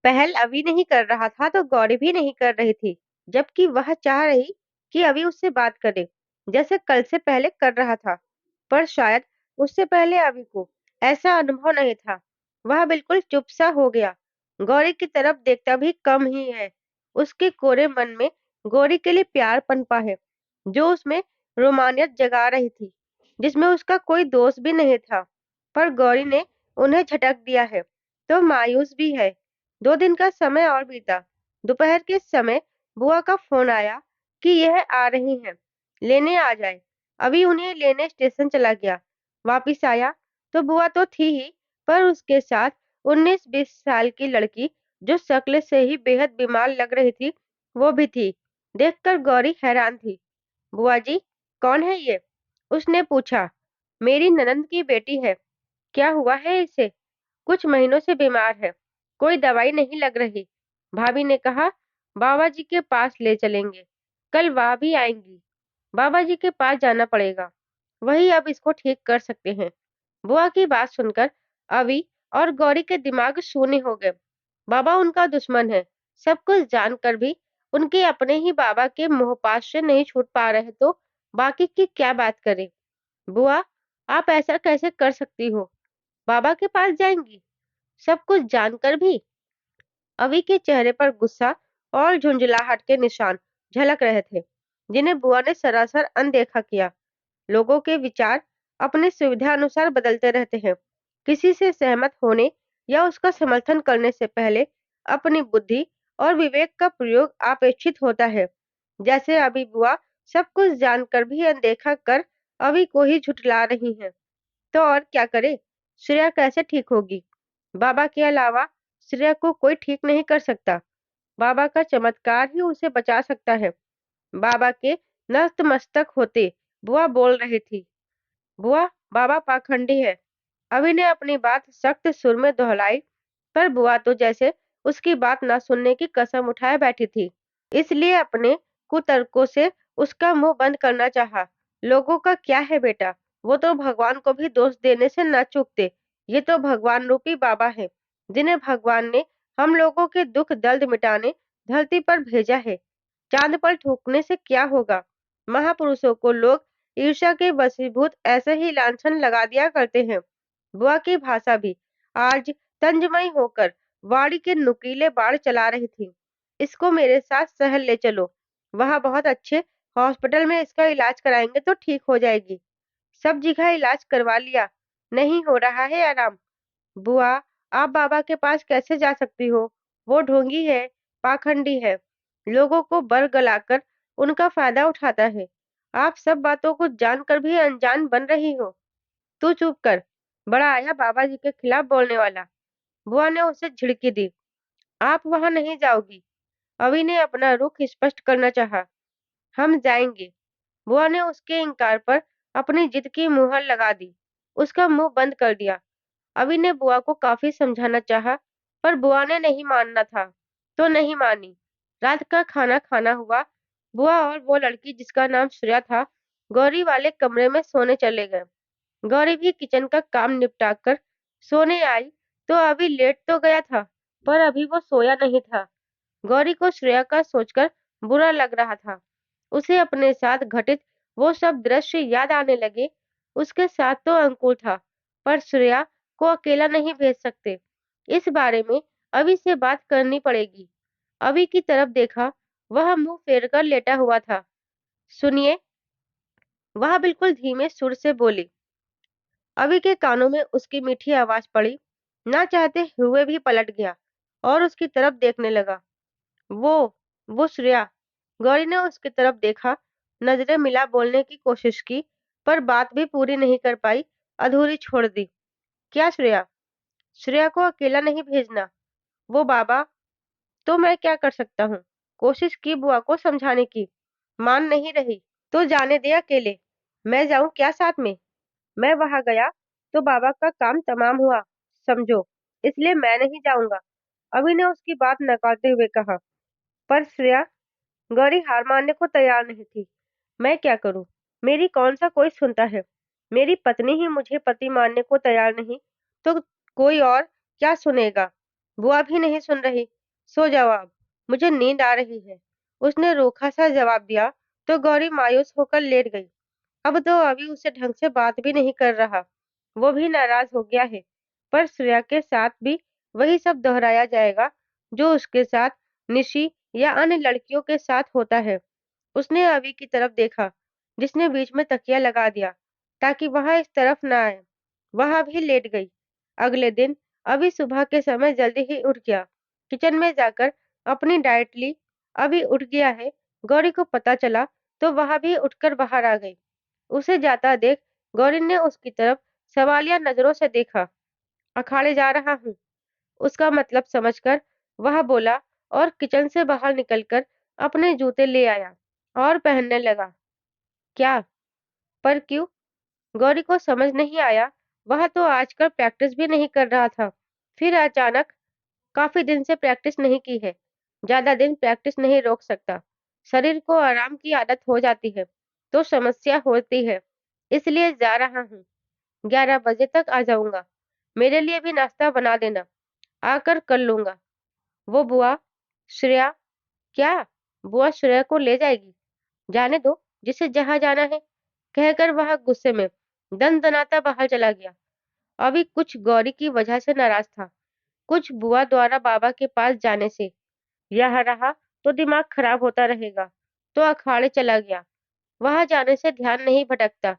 पहल अभी नहीं कर रहा था तो गौरी भी नहीं कर रही थी, जबकि वह चाह रही कि अभी उससे बात करे, जैसे कल से पहले कर रहा था। पर शायद उससे पहले अभी को ऐसा अनुभव नहीं था। वह बिल्कुल चुप सा हो गया। गौरी की तरफ देखता भी कम ही है। उसके कोरे मन में गौरी के लिए प्यार पनपा है, जो उसमें रोमानियत जगा रही थी, जिसमें उसका कोई दोस्त भी नहीं था। पर गौरी ने उन्हें झटक दिया है, तो मायूस भी है। 2 दिन का समय और बीता। दोपहर के समय बुआ का फोन आया कि यह आ रही हैं, लेने आ जाए। अभी उन्हें लेने स्टेशन चला गया। वापिस आया तो बुआ तो थी ही, पर उसके साथ 19-20 साल की लड़की, जो शक्ल से ही बेहद बीमार लग रही थी, वो भी थी। देखकर गौरी हैरान थी। बुआ जी, कौन है ये? उसने पूछा। मेरी ननंद की बेटी है। क्या हुआ है इसे? कुछ महीनों से बीमार है। कोई दवाई नहीं लग रही। भाभी ने कहा बाबा जी के पास ले चलेंगे। कल वह भी आएंगी। बाबा जी के पास जाना पड़ेगा। वही अब इसको ठीक कर सकते हैं। बुआ की बात सुनकर अवि और गौरी के दिमाग शून्य हो गए। बाबा उनका दुश्मन है। सब कुछ जानकर भी उनके अपने ही बाबा के मोहपाश से नहीं छूट पा रहे तो बाकी की क्या बात करें। बुआ, आप ऐसा कैसे कर सकती हो? बाबा के पास जाएंगी, सब कुछ जानकर भी? अवि के चेहरे पर गुस्सा और झुंझलाहट के निशान झलक रहे थे, जिन्हें बुआ ने सरासर अनदेखा किया। लोगों के विचार अपने सुविधा अनुसार बदलते रहते हैं। किसी से सहमत होने या उसका समर्थन करने से पहले अपनी बुद्धि और विवेक का प्रयोग अपेक्षित होता है। जैसे अभी बुआ सब कुछ जानकर भी अनदेखा कर अभी को ही झुठला रही हैं। तो और क्या करे? श्रेया कैसे ठीक होगी? बाबा के अलावा श्रेया को कोई ठीक नहीं कर सकता। बाबा का चमत्कार ही उसे बचा सकता है। बाबा के नतमस्तक होते बुआ बोल रही थी। बुआ, बाबा पाखंडी है। अभी ने अपनी बात सख्त सुर में दोहराई, पर बुआ तो जैसे उसकी बात न सुनने की कसम उठाए बैठी थी। इसलिए अपने कुतर्कों से उसका मुंह बंद करना चाहा। लोगों का क्या है बेटा, वो तो भगवान को भी दोष देने से न चूकते। ये तो भगवान रूपी बाबा है, जिन्हें भगवान ने हम लोगों के दुख दर्द मिटाने धरती पर भेजा है। चांद पर थूकने से क्या होगा? महापुरुषों को लोग ईर्ष्या के वशीभूत ऐसे ही लांछन लगा दिया करते हैं। बुआ की भाषा भी आज तंजमय होकर वाणी के नुकीले बाढ़ चला रही थी। इसको मेरे साथ शहर ले चलो। वहां बहुत अच्छे हॉस्पिटल में इसका इलाज कराएंगे तो ठीक हो जाएगी। सब जगह इलाज करवा लिया, नहीं हो रहा है आराम। बुआ, आप बाबा के पास कैसे जा सकती हो? वो ढोंगी है, पाखंडी है, लोगों को बरगलाकर उनका फायदा उठाता है। आप सब बातों को जानकर भी अनजान बन रही हो। तू चुप कर। बड़ा आया बाबा जी के खिलाफ बोलने वाला। बुआ ने उसे झिड़की दी। आप वहां नहीं जाओगी। अवि ने अपना रुख स्पष्ट करना चाहा। हम जाएंगे। बुआ ने उसके इनकार पर अपनी जिद की मुहर लगा दी, उसका मुंह बंद कर दिया। अवि ने बुआ को काफी समझाना चाहा, पर बुआ ने नहीं मानना था, तो नहीं मानी। रात का खाना खाना हुआ। बुआ और वो लड़की जिसका नाम श्रेया था, गौरी वाले कमरे में सोने चले गए। गौरी भी किचन का काम निपटा कर सोने आई तो अभी लेट तो गया था, पर अभी वो सोया नहीं था। गौरी को श्रेया का सोचकर बुरा लग रहा था। उसे अपने साथ घटित वो सब दृश्य याद आने लगे। उसके साथ तो अंकुर था, पर श्रेया को अकेला नहीं भेज सकते। इस बारे में अभी से बात करनी पड़ेगी। अभी की तरफ देखा, वह मुंह फेर कर लेटा हुआ था। सुनिए, वह बिल्कुल धीमे सुर से बोली। अभी के कानों में उसकी मीठी आवाज पड़ी। ना चाहते हुए भी पलट गया और उसकी तरफ देखने लगा। वो वो श्रेया। गौरी ने उसकी तरफ देखा, नजरें मिला बोलने की कोशिश की, पर बात भी पूरी नहीं कर पाई, अधूरी छोड़ दी। क्या श्रेया? श्रेया को अकेला नहीं भेजना। वो बाबा। तो मैं क्या कर सकता हूँ? कोशिश की बुआ को समझाने की, मान नहीं रही। तो जाने दे अकेले। मैं जाऊं क्या साथ में? मैं वहां गया तो बाबा का काम तमाम हुआ, समझो। इसलिए मैं नहीं जाऊंगा। अभी ने उसकी बात नकारते हुए कहा। पर श्रेया, गौरी हार मानने को तैयार नहीं थी। मैं क्या करूं? मेरी कौन सा कोई सुनता है? मेरी पत्नी ही मुझे पति मानने को तैयार नहीं, तो कोई और क्या सुनेगा? बुआ भी नहीं सुन रही। सो जाओ आप, मुझे नींद आ रही है। उसने रूखा सा जवाब दिया तो गौरी मायूस होकर लेट गई। अब तो अभी उसे ढंग से बात भी नहीं कर रहा। वो भी नाराज हो गया है। पर श्रेया के साथ भी वही सब दोहराया जाएगा जो उसके साथ निशी या अन्य लड़कियों के साथ होता है। उसने अभी की तरफ देखा, जिसने बीच में तकिया लगा दिया ताकि वह इस तरफ न आए। वह भी लेट गई। अगले दिन अभी सुबह के समय जल्दी ही उठ गया। किचन में जाकर अपनी डाइट ली। अभी उठ गया है, गौरी को पता चला तो वह भी उठकर बाहर आ गई। उसे जाता देख गौरी ने उसकी तरफ सवालिया नजरों से देखा। अखाड़े जा रहा हूँ, उसका मतलब समझकर वह बोला और किचन से बाहर निकलकर अपने जूते ले आया और पहनने लगा। क्या? पर क्यों? गौरी को समझ नहीं आया। वह तो आजकल प्रैक्टिस भी नहीं कर रहा था। फिर अचानक काफी दिन से प्रैक्टिस नहीं की है। ज्यादा दिन प्रैक्टिस नहीं रोक सकता। शरीर को आराम की आदत हो जाती है तो समस्या होती है। इसलिए जा रहा हूँ। 11 बजे तक आ जाऊंगा। मेरे लिए भी नाश्ता बना देना। आकर कर लूंगा। वो बुआ श्रेया। क्या? बुआ श्रेया को ले जाएगी? जाने दो, जिसे जहां जाना है, कहकर वह गुस्से में दनदनाता बाहर चला गया। अभी कुछ गौरी की वजह से नाराज था, कुछ बुआ द्वारा बाबा के पास जाने से। यह रहा तो दिमाग खराब होता रहेगा। तो अखाड़े चला गया। वहां जाने से ध्यान नहीं भटकता।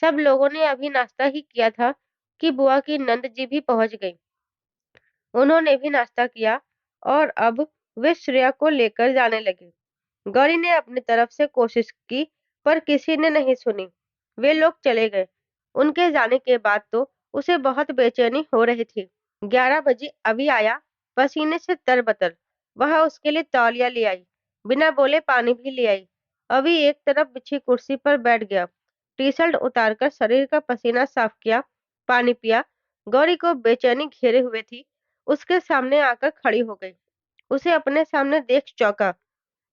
सब लोगों ने अभी नाश्ता ही किया था कि बुआ की नंद जी भी पहुंच गई। उन्होंने भी नाश्ता किया और अब वे श्रेया को लेकर जाने लगे। गौरी ने अपनी तरफ से कोशिश की पर किसी ने नहीं सुनी। वे लोग चले गए। उनके जाने के बाद तो उसे बहुत बेचैनी हो रही थी। 11 बजे अभी आया, पसीने से तरबतर। वह उसके लिए तौलिया ले आई, बिना बोले पानी भी ले आई। अभी एक तरफ बिछी कुर्सी पर बैठ गया। टी शर्ट उतारकर शरीर का पसीना साफ किया, पानी पिया। गौरी को बेचैनी घेरे हुए थी। उसके सामने आकर खड़ी हो गई। उसे अपने सामने देख चौंका।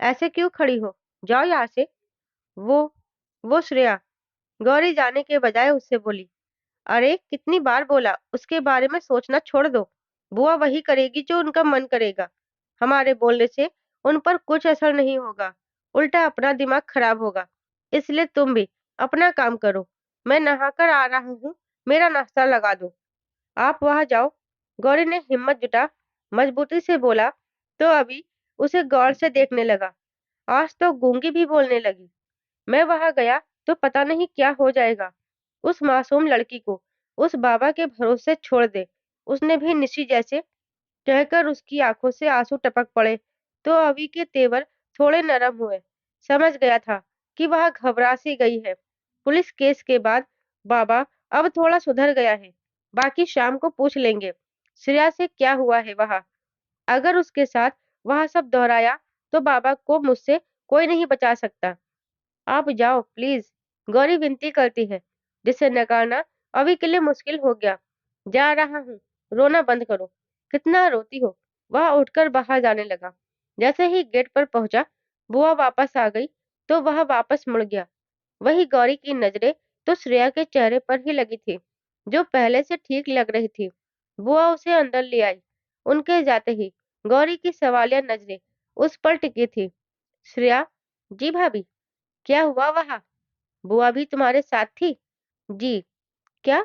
ऐसे क्यों खड़ी हो? जाओ यहाँ से। वो वो श्रेया। गौरी जाने के बजाय उससे बोली। अरे कितनी बार बोला, उसके बारे में सोचना छोड़ दो। बुआ वही करेगी जो उनका मन करेगा। हमारे बोलने से उन पर कुछ असर नहीं होगा, उल्टा अपना दिमाग खराब होगा। इसलिए तुम भी अपना काम करो। मैं नहाकर आ रहा हूँ, मेरा नाश्ता लगा दो। आप वहां जाओ। गौरी ने हिम्मत जुटा मजबूती से बोला तो अभी उसे गौर से देखने लगा। आज तो गूंगी भी बोलने लगी। मैं वहां गया तो पता नहीं क्या हो जाएगा। उस मासूम लड़की को उस बाबा के भरोसे छोड़ दे। उसने भी निशी जैसे, कहकर उसकी आंखों से आंसू टपक पड़े तो अभी के तेवर थोड़े नरम हुए। समझ गया था कि वह घबरा सी गई है। पुलिस केस के बाद बाबा अब थोड़ा सुधर गया है। बाकी शाम को पूछ लेंगे श्रेया से क्या हुआ है वहां। अगर उसके साथ वह सब दोहराया तो बाबा को मुझसे कोई नहीं बचा सकता। आप जाओ प्लीज, गौरी विनती करती है, जिसे नकारना अभी के लिए मुश्किल हो गया। जा रहा हूँ, रोना बंद करो। कितना रोती हो? वह उठकर बाहर जाने लगा। जैसे ही गेट पर पहुंचा, बुआ वापस आ गई तो वह वापस मुड़ गया। वही गौरी की नजरें तो श्रेया के चेहरे पर ही लगी थी, जो पहले से ठीक लग रही थी। बुआ उसे अंदर ले आई। उनके जाते ही गौरी की सवालिया नजरें उस पर टिकी थी। श्रेया। जी भाभी। क्या हुआ वहां? बुआ भी तुम्हारे साथ थी? जी। क्या?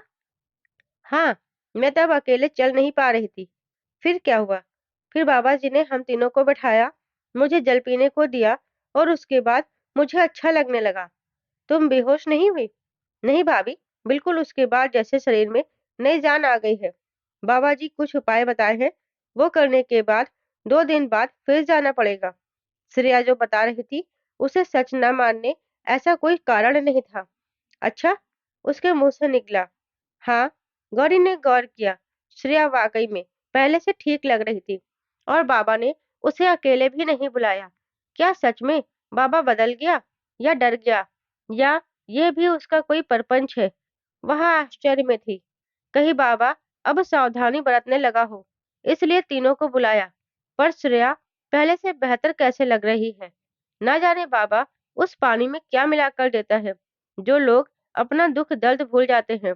हाँ, मैं तब अकेले चल नहीं पा रही थी। फिर क्या हुआ? फिर बाबा जी ने हम तीनों को बैठाया, मुझे जल पीने को दिया और उसके बाद मुझे अच्छा लगने लगा। तुम बेहोश नहीं हुई? नहीं भाभी, बिल्कुल उसके बाद जैसे शरीर में नई जान आ गई है। बाबा जी कुछ उपाय बताए हैं, वो करने के बाद 2 दिन बाद फिर जाना पड़ेगा। श्रेया जो बता रही थी उसे सच न मानने ऐसा कोई कारण नहीं था। अच्छा? उसके मुंह से निकला। हाँ। गौरी ने गौर किया। श्रेया वाकई में पहले से ठीक लग रही थी और बाबा ने उसे अकेले भी नहीं बुलाया। क्या सच में बाबा बदल गया या डर गया, या ये भी उसका कोई परपंच है? वह आश्चर्य में थी। कहीं बाबा अब सावधानी बरतने लगा हो, इसलिए तीनों को बुलाया। पर श्रेया पहले से बेहतर कैसे लग रही है। ना जाने बाबा उस पानी में क्या मिलाकर देता है जो लोग अपना दुख दर्द भूल जाते हैं।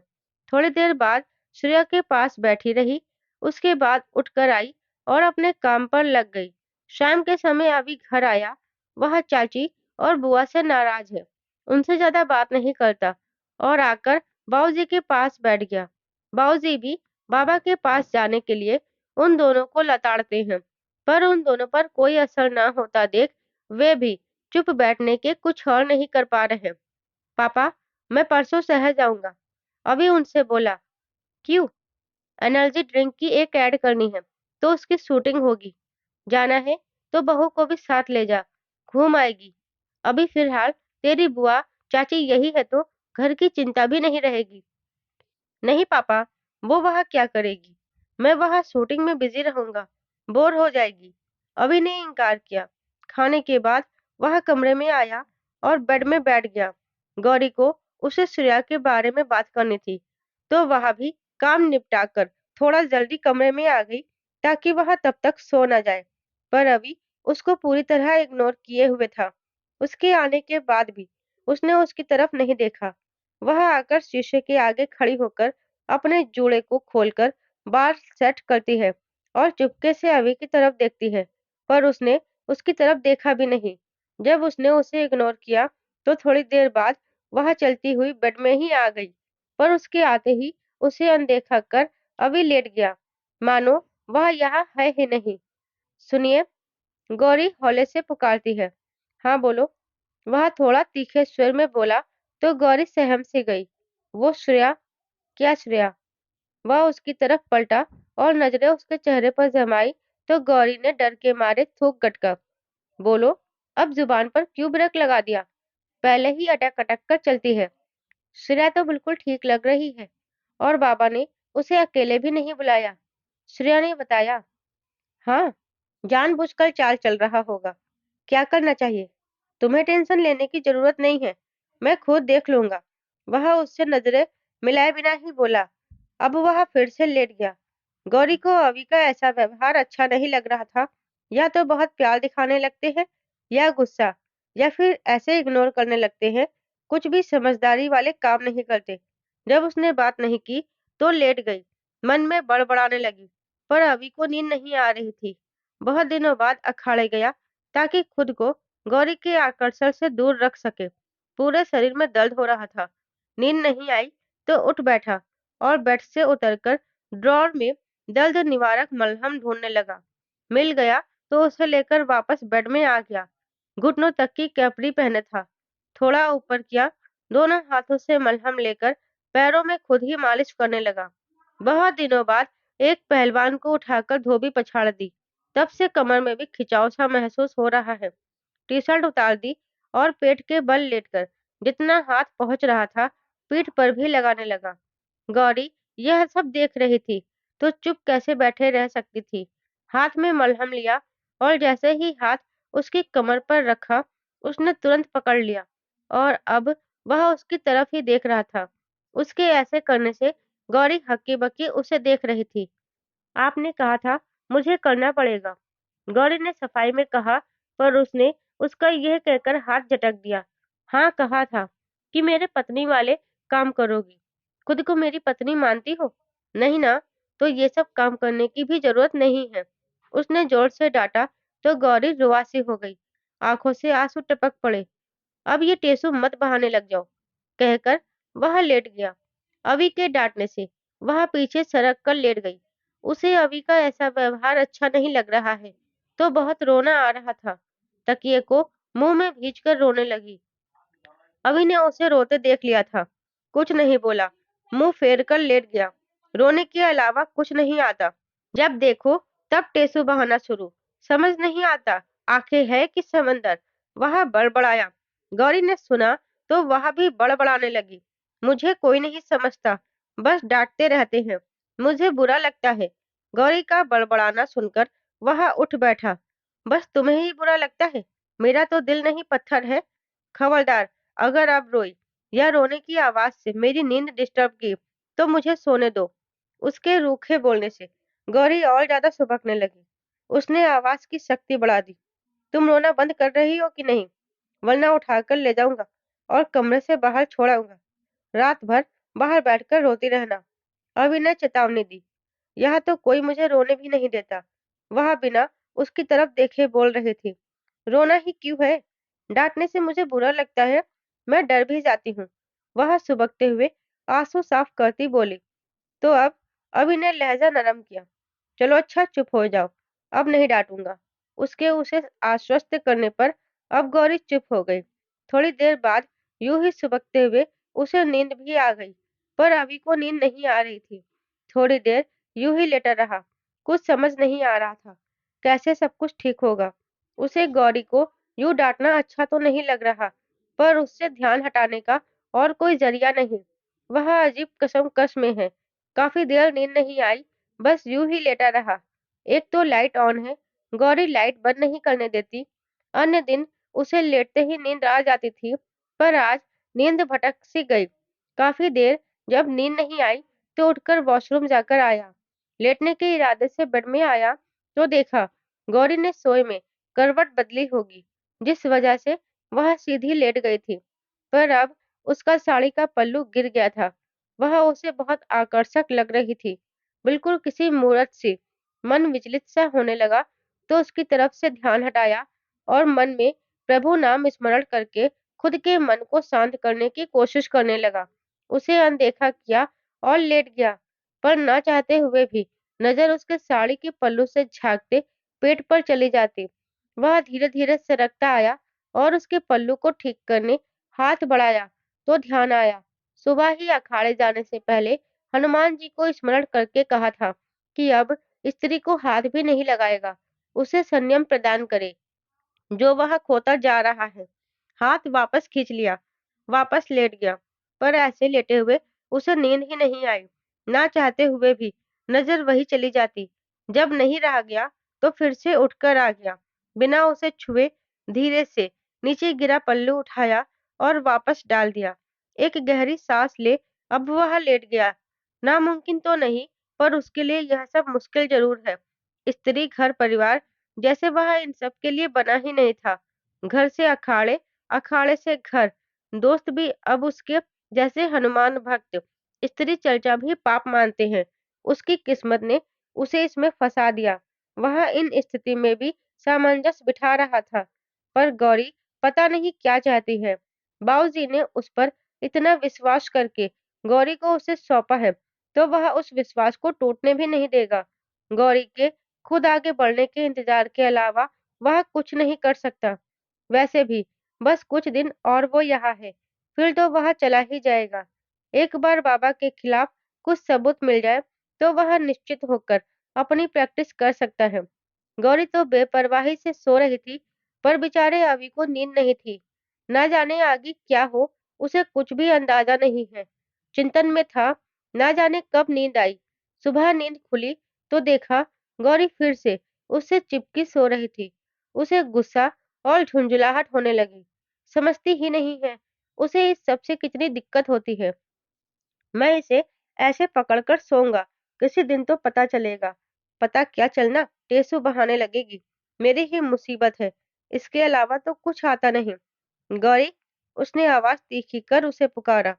थोड़ी देर बाद श्रेया के पास बैठी रही। उसके बाद उठकर आई और अपने काम पर लग गई। शाम के समय अभी घर आया। वह चाची और बुआ से नाराज है, उनसे ज्यादा बात नहीं करता और आकर बाबूजी के पास बैठ गया। बाबूजी भी बाबा के पास जाने के लिए उन दोनों को लताड़ते हैं, पर उन दोनों पर कोई असर न होता देख वे भी चुप बैठने के कुछ और नहीं कर पा रहे। पापा, मैं परसों शहर जाऊंगा, अभी उनसे बोला। क्यों? एनर्जी ड्रिंक की एक ऐड करनी है, तो उसकी शूटिंग होगी। जाना है तो बहू को भी साथ ले जा, घूम आएगी। अभी फिलहाल तेरी बुआ चाची यही है तो घर की चिंता भी नहीं रहेगी। नहीं पापा, वो वहाँ क्या करेगी? मैं वहाँ शूटिंग में बिजी रहूंगा, बोर हो जाएगी। अभी ने इनकार किया। खाने के बाद वह कमरे में आया और बेड में बैठ गया। गौरी को उसे श्रेया के बारे में बात करनी थी, तो वह भी काम निपटा कर थोड़ा जल्दी कमरे में आ गई ताकि वह तब तक सो न जाए। पर अभी उसको पूरी तरह इग्नोर किए हुए था। उसके आने के बाद भी उसने उसकी तरफ नहीं देखा। वह आकर शीशे के आगे खड़ी होकर अपने जूड़े को खोलकर बाल सेट करती है और चुपके से अभी की तरफ देखती है, पर उसने उसकी तरफ देखा भी नहीं। जब उसने उसे इग्नोर किया तो थोड़ी देर बाद वह चलती हुई बेड में ही आ गई, पर उसके आते ही उसे अनदेखा कर अभी लेट गया, मानो वह यहाँ है ही नहीं। सुनिए, गौरी हौले से पुकारती है। हाँ बोलो, वह थोड़ा तीखे स्वर में बोला तो गौरी सहम सी गई। वो श्रेया? क्या श्रेया? वह उसकी तरफ पलटा और नजरें उसके चेहरे पर जमाई तो गौरी ने डर के मारे थूक गटका। बोलो, अब जुबान पर क्यों ब्रेक लगा दिया? पहले ही अटक अटक कर चलती है। श्रेया तो बिल्कुल ठीक लग रही है और बाबा ने उसे अकेले भी नहीं बुलाया। श्रेया ने बताया। हाँ, जानबूझकर चाल चल रहा होगा। क्या करना चाहिए? तुम्हें टेंशन लेने की जरूरत नहीं है, मैं खुद देख लूंगा। वह उससे नजरें मिलाए बिना ही बोला। अब वह फिर से लेट गया। गौरी को अभी का ऐसा व्यवहार अच्छा नहीं लग रहा था। या तो बहुत प्यार दिखाने लगते हैं, या गुस्सा, या फिर ऐसे इग्नोर करने लगते हैं। कुछ भी समझदारी वाले काम नहीं करते। जब उसने बात नहीं की तो लेट गई। मन में बड़बड़ाने लगी, पर अभी को नींद नहीं आ रही थी। बहुत दिनों बाद अखाड़े गया ताकि खुद को गौरी के आकर्षण से दूर रख सके। पूरे शरीर में दर्द हो रहा था। नींद नहीं आई तो उठ बैठा और बेड से उतरकर ड्रॉर में दर्द निवारक मलहम ढूंढने लगा। मिल गया तो उसे लेकर वापस बेड में आ गया। घुटनों तक की कैपरी पहने था। थोड़ा ऊपर किया, दोनों हाथों से मलहम लेकर पैरों में खुद ही मालिश करने लगा। बहुत दिनों बाद एक पहलवान को उठाकर धोबी पछाड़ दी। तब से कमर में भी खिंचाव सा महसूस हो रहा है। टी शर्ट उतार दी और पेट के बल लेटकर जितना हाथ पहुंच रहा था पीठ पर भी लगाने लगा। गौरी यह सब देख रही थी तो चुप कैसे बैठे रह सकती थी। हाथ में मलहम लिया और जैसे ही हाथ उसकी कमर पर रखा उसने तुरंत पकड़ लिया और अब वह उसकी तरफ ही देख रहा था। उसके ऐसे करने से गौरी हक्की बक्की उसे देख रही थी। आपने कहा था मुझे करना पड़ेगा, गौरी ने सफाई में कहा, पर उसने उसका यह कहकर हाथ झटक दिया। हाँ, कहा था कि मेरे पत्नी वाले काम करोगी। खुद को मेरी पत्नी मानती हो? नहीं ना, तो ये सब काम करने की भी जरूरत नहीं है। उसने जोर से डांटा तो गौरी रुआसी हो गई। आंखों से आंसू टपक पड़े। अब ये टेसू मत बहाने लग जाओ, कहकर वह लेट गया। अभी के डांटने से वह पीछे सरक कर लेट गई। उसे अभी का ऐसा व्यवहार अच्छा नहीं लग रहा है, तो बहुत रोना आ रहा था। तकिए को मुंह में भींचकर रोने लगी। अभी ने उसे रोते देख लिया था। कुछ नहीं बोला, मुंह फेर कर लेट गया। रोने के अलावा कुछ नहीं आता। जब देखो तब टेसू बहाना शुरू। समझ नहीं आता, आंखें है कि समंदर? वह बड़बड़ाया। गौरी ने सुना तो वह भी बड़बड़ाने लगी। मुझे कोई नहीं समझता, बस डांटते रहते हैं, मुझे बुरा लगता है। गौरी का बड़बड़ाना सुनकर वह उठ बैठा। बस तुम्हें ही बुरा लगता है, मेरा तो दिल नहीं पत्थर है। खबरदार, अगर अब रोई या रोने की आवाज से मेरी नींद डिस्टर्ब की तो मुझे सोने दो। उसके रूखे बोलने से गौरी और ज्यादा सुबकने लगी। उसने आवाज की शक्ति बढ़ा दी। तुम रोना बंद कर रही हो कि नहीं, वरना उठाकर ले जाऊंगा और कमरे से बाहर छोड़ाऊंगा। रात भर बाहर बैठकर रोती रहना। अभी ने चेतावनी दी। यहाँ तो कोई मुझे रोने भी नहीं देता। वह बिना उसकी तरफ देखे बोल रही थी, रोना ही क्यों है? डांटने से मुझे बुरा लगता है, मैं डर भी जाती हूँ। वह सुबकते हुए आंसू साफ करती बोली। तो अब अभी ने लहजा नरम किया। चलो अच्छा चुप हो जाओ, अब नहीं डांटूंगा। उसके उसे आश्वस्त करने पर अब गौरी चुप हो गई। थोड़ी देर बाद यूं ही सुबकते हुए उसे नींद भी आ गई, पर अभी को नींद नहीं आ रही थी। थोड़ी देर यूं ही लेटा रहा, कुछ समझ नहीं आ रहा था कैसे सब कुछ ठीक होगा। उसे गौरी को यूं डांटना अच्छा तो नहीं लग रहा, पर उससे ध्यान हटाने का और कोई जरिया नहीं। वह अजीब कसमकश में है। काफी देर नींद नहीं आई, बस यूं ही लेटा रहा। एक तो लाइट ऑन है, गौरी लाइट बंद नहीं करने देती। अन्य दिन उसे लेटते ही नींद आ जाती थी, पर आज नींद भटक सी गई। काफी देर जब नींद नहीं आई, तो उठकर वॉशरूम जाकर आया। लेटने के इरादे से बेड में आया, तो देखा गौरी ने सोए में करवट बदली होगी, जिस वजह से वह सीधी लेट गई थी। पर अब उसका साड़ी का पल्लू गिर गया था। वह उसे बहुत आकर्षक लग रही थी, बिल्कुल किसी मूरत सी। मन विचलित सा होने लगा, तो उसकी तरफ से ध्यान हटाया और मन में प्रभु नाम स्मरण करके खुद के मन को शांत करने की कोशिश करने लगा। उसे अनदेखा किया और लेट गया, पर न चाहते हुए भी नजर उसके साड़ी के पल्लू से झांकते पेट पर चली जाती। वह धीरे धीरे सरकता आया और उसके पल्लू को ठीक करने हाथ बढ़ाया, तो ध्यान आया सुबह ही अखाड़े जाने से पहले हनुमान जी को स्मरण करके कहा था कि अब स्त्री को हाथ भी नहीं लगाएगा, उसे संयम प्रदान करे जो वह खोता जा रहा है। हाथ वापस खींच लिया, वापस लेट गया, पर ऐसे लेटे हुए उसे नींद ही नहीं आई। ना चाहते हुए भी नजर वही चली जाती। जब नहीं रहा गया, तो फिर से उठकर आ गया। बिना उसे छुए धीरे से नीचे गिरा पल्लू उठाया और वापस डाल दिया। एक गहरी सांस ले, अब वह लेट गया। नामुमकिन तो नहीं, पर उसके लिए यह सब मुश्किल जरूर है। स्त्री, घर परिवार, जैसे वह इन सब के लिए बना ही नहीं था। घर से अखाड़े, अखाड़े से घर, दोस्त भी अब उसके जैसे हनुमान भक्त। स्त्री चर्चा भी पाप मानते हैं। उसकी किस्मत ने उसे इसमें फंसा दिया। वह इन स्थिति में भी सामंजस्य बिठा रहा था, पर गौरी पता नहीं क्या चाहती है। बाबूजी ने उस पर इतना विश्वास करके गौरी को उसे सौंपा है, तो वह उस विश्वास को टूटने भी नहीं देगा। गौरी के खुद आगे बढ़ने के इंतजार के अलावा वह कुछ नहीं कर सकता। वैसे भी बस कुछ दिन और वो यहाँ है, फिर तो वह चला ही जाएगा। एक बार बाबा के खिलाफ कुछ सबूत मिल जाए, तो वह निश्चित होकर अपनी प्रैक्टिस कर सकता है। गौरी तो बेपरवाही से सो रही थी, पर बेचारे अभी को नींद नहीं थी। ना जाने आगे क्या हो, उसे कुछ भी अंदाजा नहीं है। चिंतन में था, ना जाने कब नींद आई। सुबह नींद खुली, तो देखा गौरी फिर से उससे चिपकी सो रही थी। उसे गुस्सा और झुंझुलाहट होने लगी। समझती ही नहीं है उसे इस सब से कितनी दिक्कत होती है। मैं इसे ऐसे पकड़कर सोऊंगा, किसी दिन तो पता चलेगा। पता क्या चलना, टेसू बहाने लगेगी। मेरी ही मुसीबत है, इसके अलावा तो कुछ आता नहीं। गौरी, उसने आवाज तीखी कर उसे पुकारा।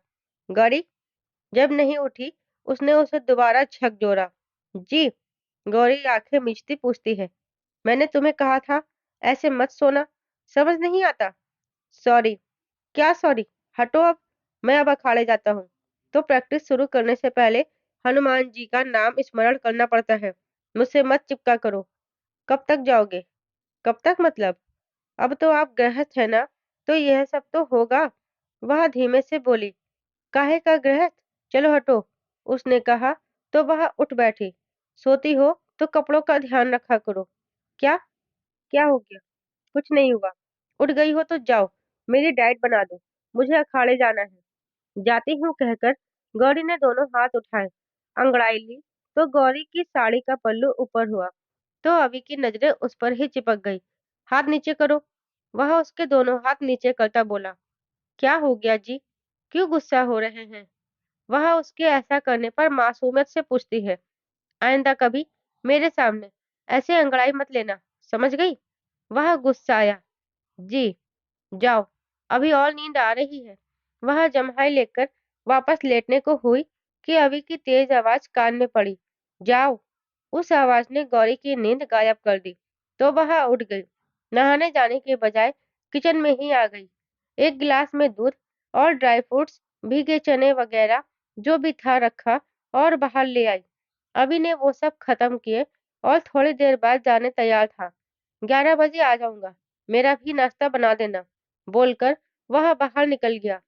गौरी, जब नहीं उठी, उसने उसे दोबारा झकझोरा। जी। गौरी आंखें मीचती पूछती है। मैंने तुम्हें कहा था ऐसे मत सोना, समझ नहीं आता? सॉरी। क्या सॉरी? हटो अब। मैं अब अखाड़े जाता हूँ, तो प्रैक्टिस शुरू करने से पहले हनुमान जी का नाम स्मरण करना पड़ता है। मुझसे मत चिपका करो। कब तक जाओगे? कब तक मतलब? अब तो आप गृहस्थ है ना, तो यह सब तो होगा। वह धीमे से बोली। काहे का गृहस्थ? चलो हटो। उसने कहा, तो वह उठ बैठी। सोती हो तो कपड़ों का ध्यान रखा करो। क्या? क्या हो गया? कुछ नहीं हुआ। उठ गई हो तो जाओ, मेरी डाइट बना दो। मुझे अखाड़े जाना है। जाती हूँ कहकर गौरी ने दोनों हाथ उठाए, अंगड़ाई ली, तो गौरी की साड़ी का पल्लू ऊपर हुआ, तो अभी की नजरें उस पर ही चिपक गई। हाथ नीचे करो। वह उसके दोनों हाथ नीचे करता बोला। क्या हो गया जी? क्यों गुस्सा हो रहे हैं? वह उसके ऐसा करने पर मासूमियत से पूछती है। आइंदा कभी मेरे सामने ऐसे अंगड़ाई मत लेना, समझ गई? वह गुस्साया। जी। जाओ, अभी और नींद आ रही है। वह जम्हाई लेकर वापस लेटने को हुई कि अभी की तेज आवाज कान में पड़ी। जाओ। उस आवाज ने गौरी की नींद गायब कर दी, तो वह उठ गई। नहाने जाने के बजाय किचन में ही आ गई। एक गिलास में दूध और ड्राई फ्रूट्स, भीगे चने वगैरह जो भी था रखा और बाहर ले आई। अभी ने वो सब खत्म किए और थोड़ी देर बाद जाने तैयार था। 11 बजे आ जाऊंगा, मेरा भी नाश्ता बना देना, बोलकर वह बाहर निकल गया।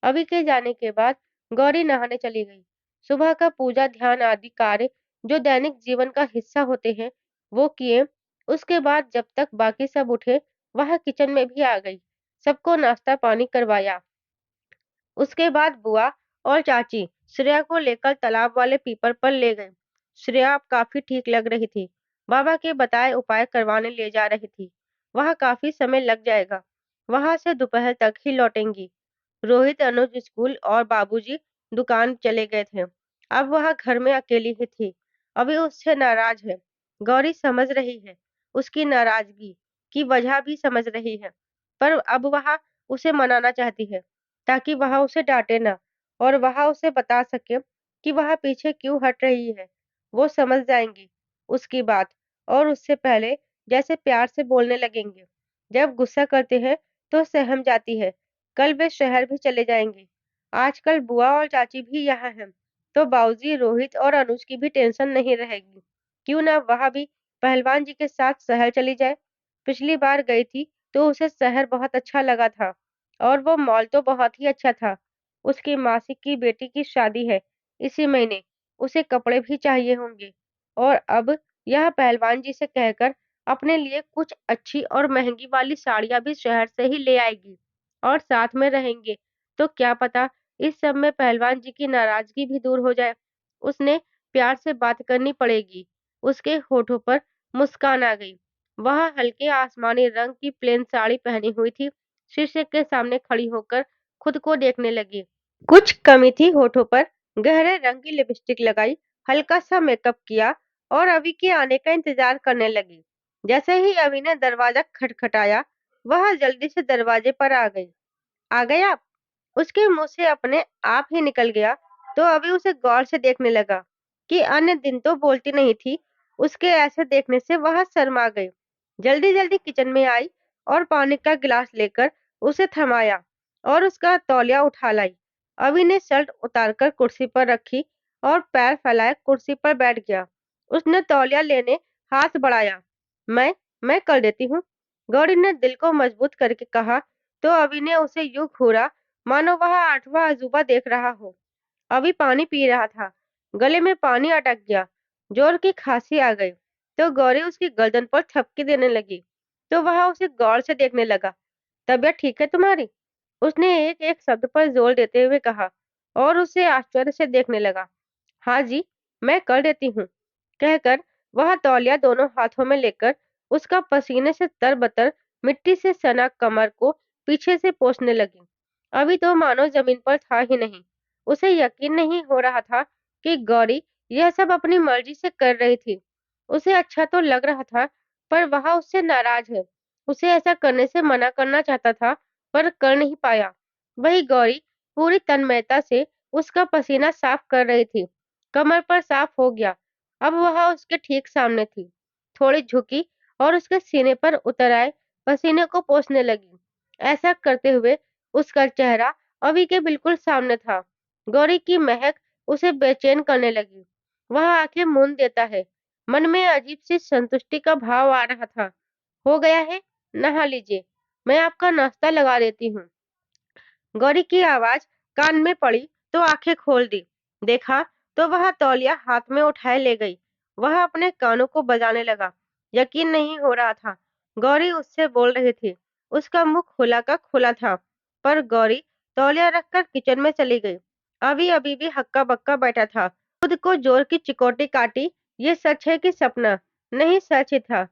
अभी के जाने के बाद गौरी नहाने चली गई। सुबह का पूजा ध्यान आदि कार्य जो दैनिक जीवन का हिस्सा होते हैं, वो किए। उसके बाद जब तक बाकी सब उठे, वह किचन में भी आ गई। सबको नाश्ता पानी करवाया। उसके बाद बुआ और चाची श्रेया को लेकर तालाब वाले पीपर पर ले गए। श्रेया अब काफी ठीक लग रही थी। बाबा के बताए उपाय करवाने ले जा रही थी। वह काफी समय लग जाएगा। वहां से दोपहर तक ही लौटेंगी। रोहित, अनुज स्कूल और बाबूजी दुकान चले गए थे। अब वह घर में अकेली ही थी। अभी उससे नाराज है। गौरी समझ रही है, उसकी नाराजगी की वजह भी समझ रही है, पर अब वह उसे मनाना चाहती है, ताकि वह उसे डांटे ना और वह उसे बता सके कि वह पीछे क्यों हट रही है। वो समझ जाएंगी उसकी बात और उससे पहले जैसे प्यार से बोलने लगेंगे। जब गुस्सा करते हैं तो सहम जाती है। कल वे शहर भी चले जाएंगे। आजकल बुआ और चाची भी यहाँ हैं, तो बाऊजी, रोहित और अनुज की भी टेंशन नहीं रहेगी। क्यों ना वह भी पहलवान जी के साथ शहर चली जाए। पिछली बार गई थी तो उसे शहर बहुत अच्छा लगा था और वो मॉल तो बहुत ही अच्छा था। उसकी मासी की बेटी की शादी है इसी महीने, उसे कपड़े भी चाहिए होंगे। और अब यह पहलवान जी से कहकर अपने लिए कुछ अच्छी और महंगी वाली साड़ियां भी शहर से ही ले आएगी और साथ में रहेंगे। तो क्या पता इस सब में पहलवान जी की नाराजगी भी दूर हो जाए। उसने प्यार से बात करनी पड़ेगी। उसके होठों पर मुस्कान आ गई। वह हल्के आसमानी रंग की प्लेन साड़ी पहनी हुई थी। शीशे के सामने खड़ी होकर खुद को देखने लगी। कुछ कमी थी होठों पर। गहरे रंग की लिपस्टिक लगाई, हल्का सा मेकअप किया और अभी के आने का इंतजार करने लगी। जैसे ही अभी ने दरवाजा खटखटाया, वह जल्दी से दरवाजे पर आ गई। आ गए आप? उसके मुंह से अपने आप ही निकल गया। तो अभी उसे गौर से देखने लगा कि अन्य दिन तो बोलती नहीं थी। उसके ऐसे देखने से वह शर्मा गई। जल्दी जल्दी किचन में आई और पानी का गिलास लेकर उसे थमाया और उसका तौलिया उठा लाई। अभी ने शर्ट उतारकर कुर्सी पर रखी और पैर फैलाए कुर्सी पर बैठ गया। उसने तौलिया लेने हाथ बढ़ाया। मैं मैं कर देती हूँ, गौरी ने दिल को मजबूत करके कहा। तो अभी ने उसे यूं घूरा मानो वह आठवां अजूबा देख रहा हो। अभी पानी पी रहा था। गले में पानी अटक गया। जोर की खांसी आ गई। तो गौरी उसकी गर्दन पर थपकी देने लगी। तो वह उसे गौर से देखने लगा। तबीयत ठीक है तुम्हारी? उसने एक एक शब्द पर जोर देते हुए कहा और उसे आश्चर्य से देखने लगा। हाँ जी, मैं कर देती हूँ, कहकर वह तौलिया दोनों हाथों में लेकर उसका पसीने से तरबतर मिट्टी से सना कमर को पीछे से पोंछने लगी। अभी तो मानो जमीन पर था ही नहीं। उसे यकीन नहीं हो रहा था कि गौरी यह सब अपनी मर्जी से कर रही थी। उसे अच्छा तो लग रहा था, पर वह उससे नाराज है। उसे ऐसा करने से मना करना चाहता था, पर कर नहीं पाया। वही गौरी पूरी तन्मयता से उसका पसीना साफ कर रही थी। कमर पर साफ हो गया। अब वह उसके ठीक सामने थी। थोड़ी झुकी और उसके सीने पर उतर आए पसीने को पोंछने लगी। ऐसा करते हुए उसका चेहरा अभी के बिल्कुल सामने था। गौरी की महक उसे बेचैन करने लगी। वह आंखें मूंद देता है। मन में अजीब सी संतुष्टि का भाव आ रहा था। हो गया है, नहा लीजिए, मैं आपका नाश्ता लगा देती हूँ। गौरी की आवाज कान में पड़ी तो आंखें खोल दी। देखा तो वह तौलिया हाथ में उठाए ले गई। वह अपने कानों को बजाने लगा। यकीन नहीं हो रहा था गौरी उससे बोल रही थी। उसका मुंह खुला का खुला था। पर गौरी तौलिया रखकर किचन में चली गई। अभी अभी भी हक्का बक्का बैठा था। खुद को जोर की चिकोटी काटी। ये सच है कि सपना? नहीं, सच ही था।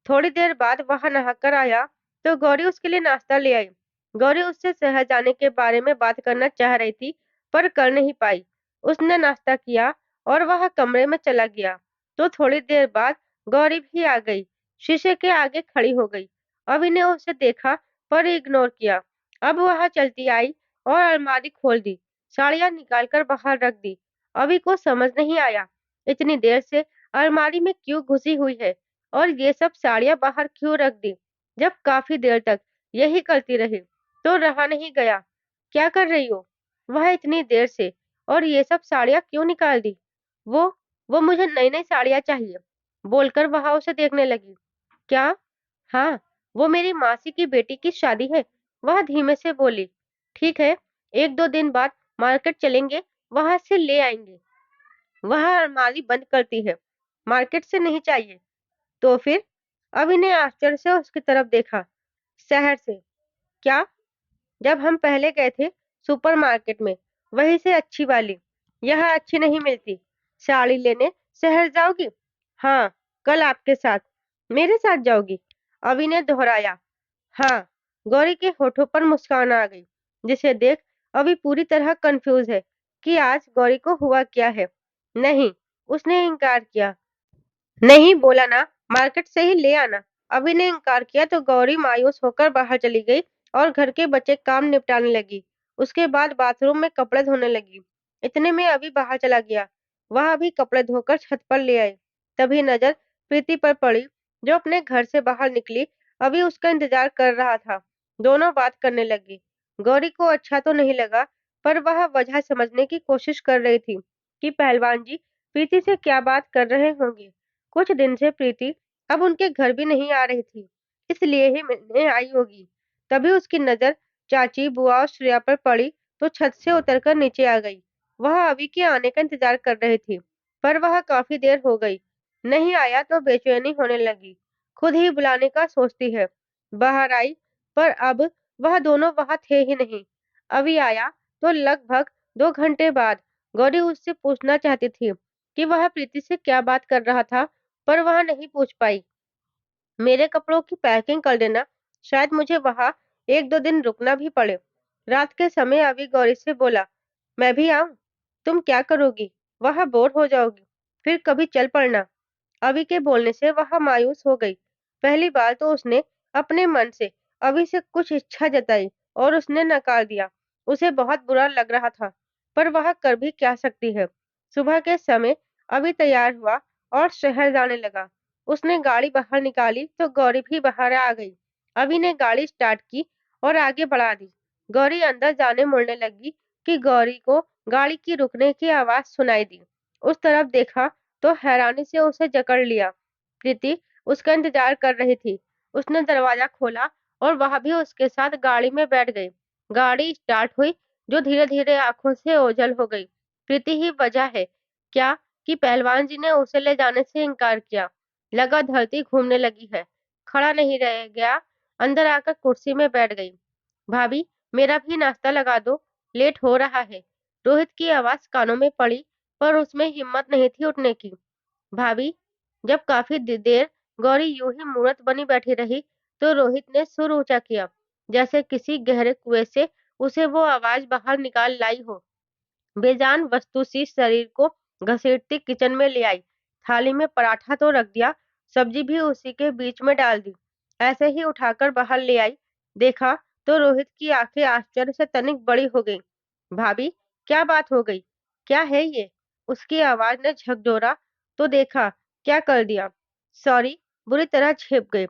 थोड़ी देर बाद वह नहाकर आया तो गौरी उसके लिए नाश्ता ले आई। गौरी उससे शहर जाने के बारे में बात करना चाह रही थी, पर कर नहीं पाई। उसने नाश्ता किया और वह कमरे में चला गया। तो थोड़ी देर बाद गौरी भी आ गई। शीशे के आगे खड़ी हो गई। अभी ने उसे देखा पर इग्नोर किया। अब वह चलती आई और अलमारी खोल दी। साड़ियां निकालकर बाहर रख दी। अभी को समझ नहीं आया इतनी देर से अलमारी में क्यों घुसी हुई है और ये सब साड़ियाँ बाहर क्यों रख दी। जब काफ़ी देर तक यही करती रही, तो रहा नहीं गया। क्या कर रही हो? वह इतनी देर से, और ये सब साड़ियाँ क्यों निकाल दी? वो वो मुझे नई-नई साड़ियाँ चाहिए, बोलकर वह उसे देखने लगी। क्या? हाँ, वो मेरी मासी की बेटी की शादी है, वह धीमे से बोली। ठीक है, 1-2 दिन बाद मार्केट चलेंगे, वहाँ से ले आएंगे। वह अलमारी बंद करती है। मार्केट से नहीं चाहिए। तो फिर? अभी ने आश्चर्य से उसकी तरफ देखा। शहर से। क्या? जब हम पहले गए थे सुपरमार्केट में, वहीं से अच्छी वाली। यह अच्छी नहीं मिलती। साड़ी लेने शहर जाओगी? हाँ, कल आपके साथ। मेरे साथ जाओगी? अभी ने दोहराया। हाँ। गौरी के होठों पर मुस्कान आ गई, जिसे देख अभी पूरी तरह कंफ्यूज है कि आज गौरी को हुआ क्या है। नहीं, उसने इनकार किया। नहीं बोला ना, मार्केट से ही ले आना। अभी ने इनकार किया तो गौरी मायूस होकर बाहर चली गई और घर के बचे काम निपटाने लगी। उसके बाद बाथरूम में कपड़े धोने लगी। इतने में अभी बाहर चला गया। वह भी कपड़े धोकर छत पर ले आई। तभी नजर प्रीति पर पड़ी, जो अपने घर से बाहर निकली। अभी उसका इंतजार कर रहा था। दोनों बात करने लगी। गौरी को अच्छा तो नहीं लगा, पर वह वजह समझने की कोशिश कर रही थी कि पहलवान जी प्रीति से क्या बात कर रहे होंगे। कुछ दिन से प्रीति अब उनके घर भी नहीं आ रही थी, इसलिए ही मिलने आई होगी। तभी उसकी नजर चाची, बुआ और श्रेया पर पड़ी, तो छत से उतरकर नीचे आ गई। वह अभी के आने का इंतजार कर रही थी, पर वह काफी देर हो गई। नहीं आया तो बेचैनी होने लगी। खुद ही बुलाने का सोचती है। बाहर आई, पर अब वह दोनों वहां थे ही नहीं। अभी आया तो लगभग 2 घंटे बाद। गौरी उससे पूछना चाहती थी कि वह प्रीति से क्या बात कर रहा था, पर वह नहीं पूछ पाई। मेरे कपड़ों की पैकिंग कर देना, शायद मुझे वहां 1-2 दिन रुकना भी पड़े। रात के समय अभी गौरी से बोला, मैं भी आऊं? तुम क्या करोगी? वह बोर हो जाओगी, फिर कभी चल पड़ना। अभी के बोलने से वह मायूस हो गई। पहली बार तो उसने अपने मन से अभी से कुछ इच्छा जताई और उसने नकार दिया। उसे बहुत बुरा लग रहा था, पर वह कर भी क्या सकती है। सुबह के समय अभी तैयार हुआ और शहर जाने लगा। उसने गाड़ी बाहर निकाली तो गौरी भी बाहर आ गई। अभी ने गाड़ी स्टार्ट की और आगे बढ़ा दी। गौरी अंदर जाने मुड़ने लगी कि गौरी को गाड़ी की रुकने की आवाज सुनाई दी। उस तरफ देखा तो हैरानी से उसे जकड़ लिया। प्रीति उसका इंतजार कर रही थी। उसने दरवाजा खोला और वह भी उसके साथ गाड़ी में बैठ गई। गाड़ी स्टार्ट हुई, जो धीरे धीरे आंखों से ओझल हो गई। प्रीति ही वजह है क्या कि पहलवान जी ने उसे ले जाने से इनकार किया। लगा धरती घूमने लगी है। खड़ा नहीं रह गया, अंदर आकर कुर्सी में बैठ गई। भाभी, मेरा भी नाश्ता लगा दो, लेट हो रहा है। रोहित की आवाज कानों में पड़ी, पर उसमें हिम्मत नहीं थी उठने की। भाभी। जब काफी देर गौरी यूं ही मूरत बनी बैठी रही, तो रोहित ने सुर ऊंचा किया, जैसे किसी गहरे कुएं से उसे वो आवाज बाहर निकाल लाई हो। बेजान वस्तु सी शरीर को घसीटती किचन में ले आई। थाली में पराठा तो रख दिया, सब्जी भी उसी के बीच में डाल दी। ऐसे ही उठाकर बाहर ले आई। देखा तो रोहित की आंखें आश्चर्य से तनिक बड़ी हो गई। भाभी, क्या बात हो गई? क्या है ये? उसकी आवाज ने झकझोरा, तो देखा क्या कर दिया। सॉरी, बुरी तरह छिप गई।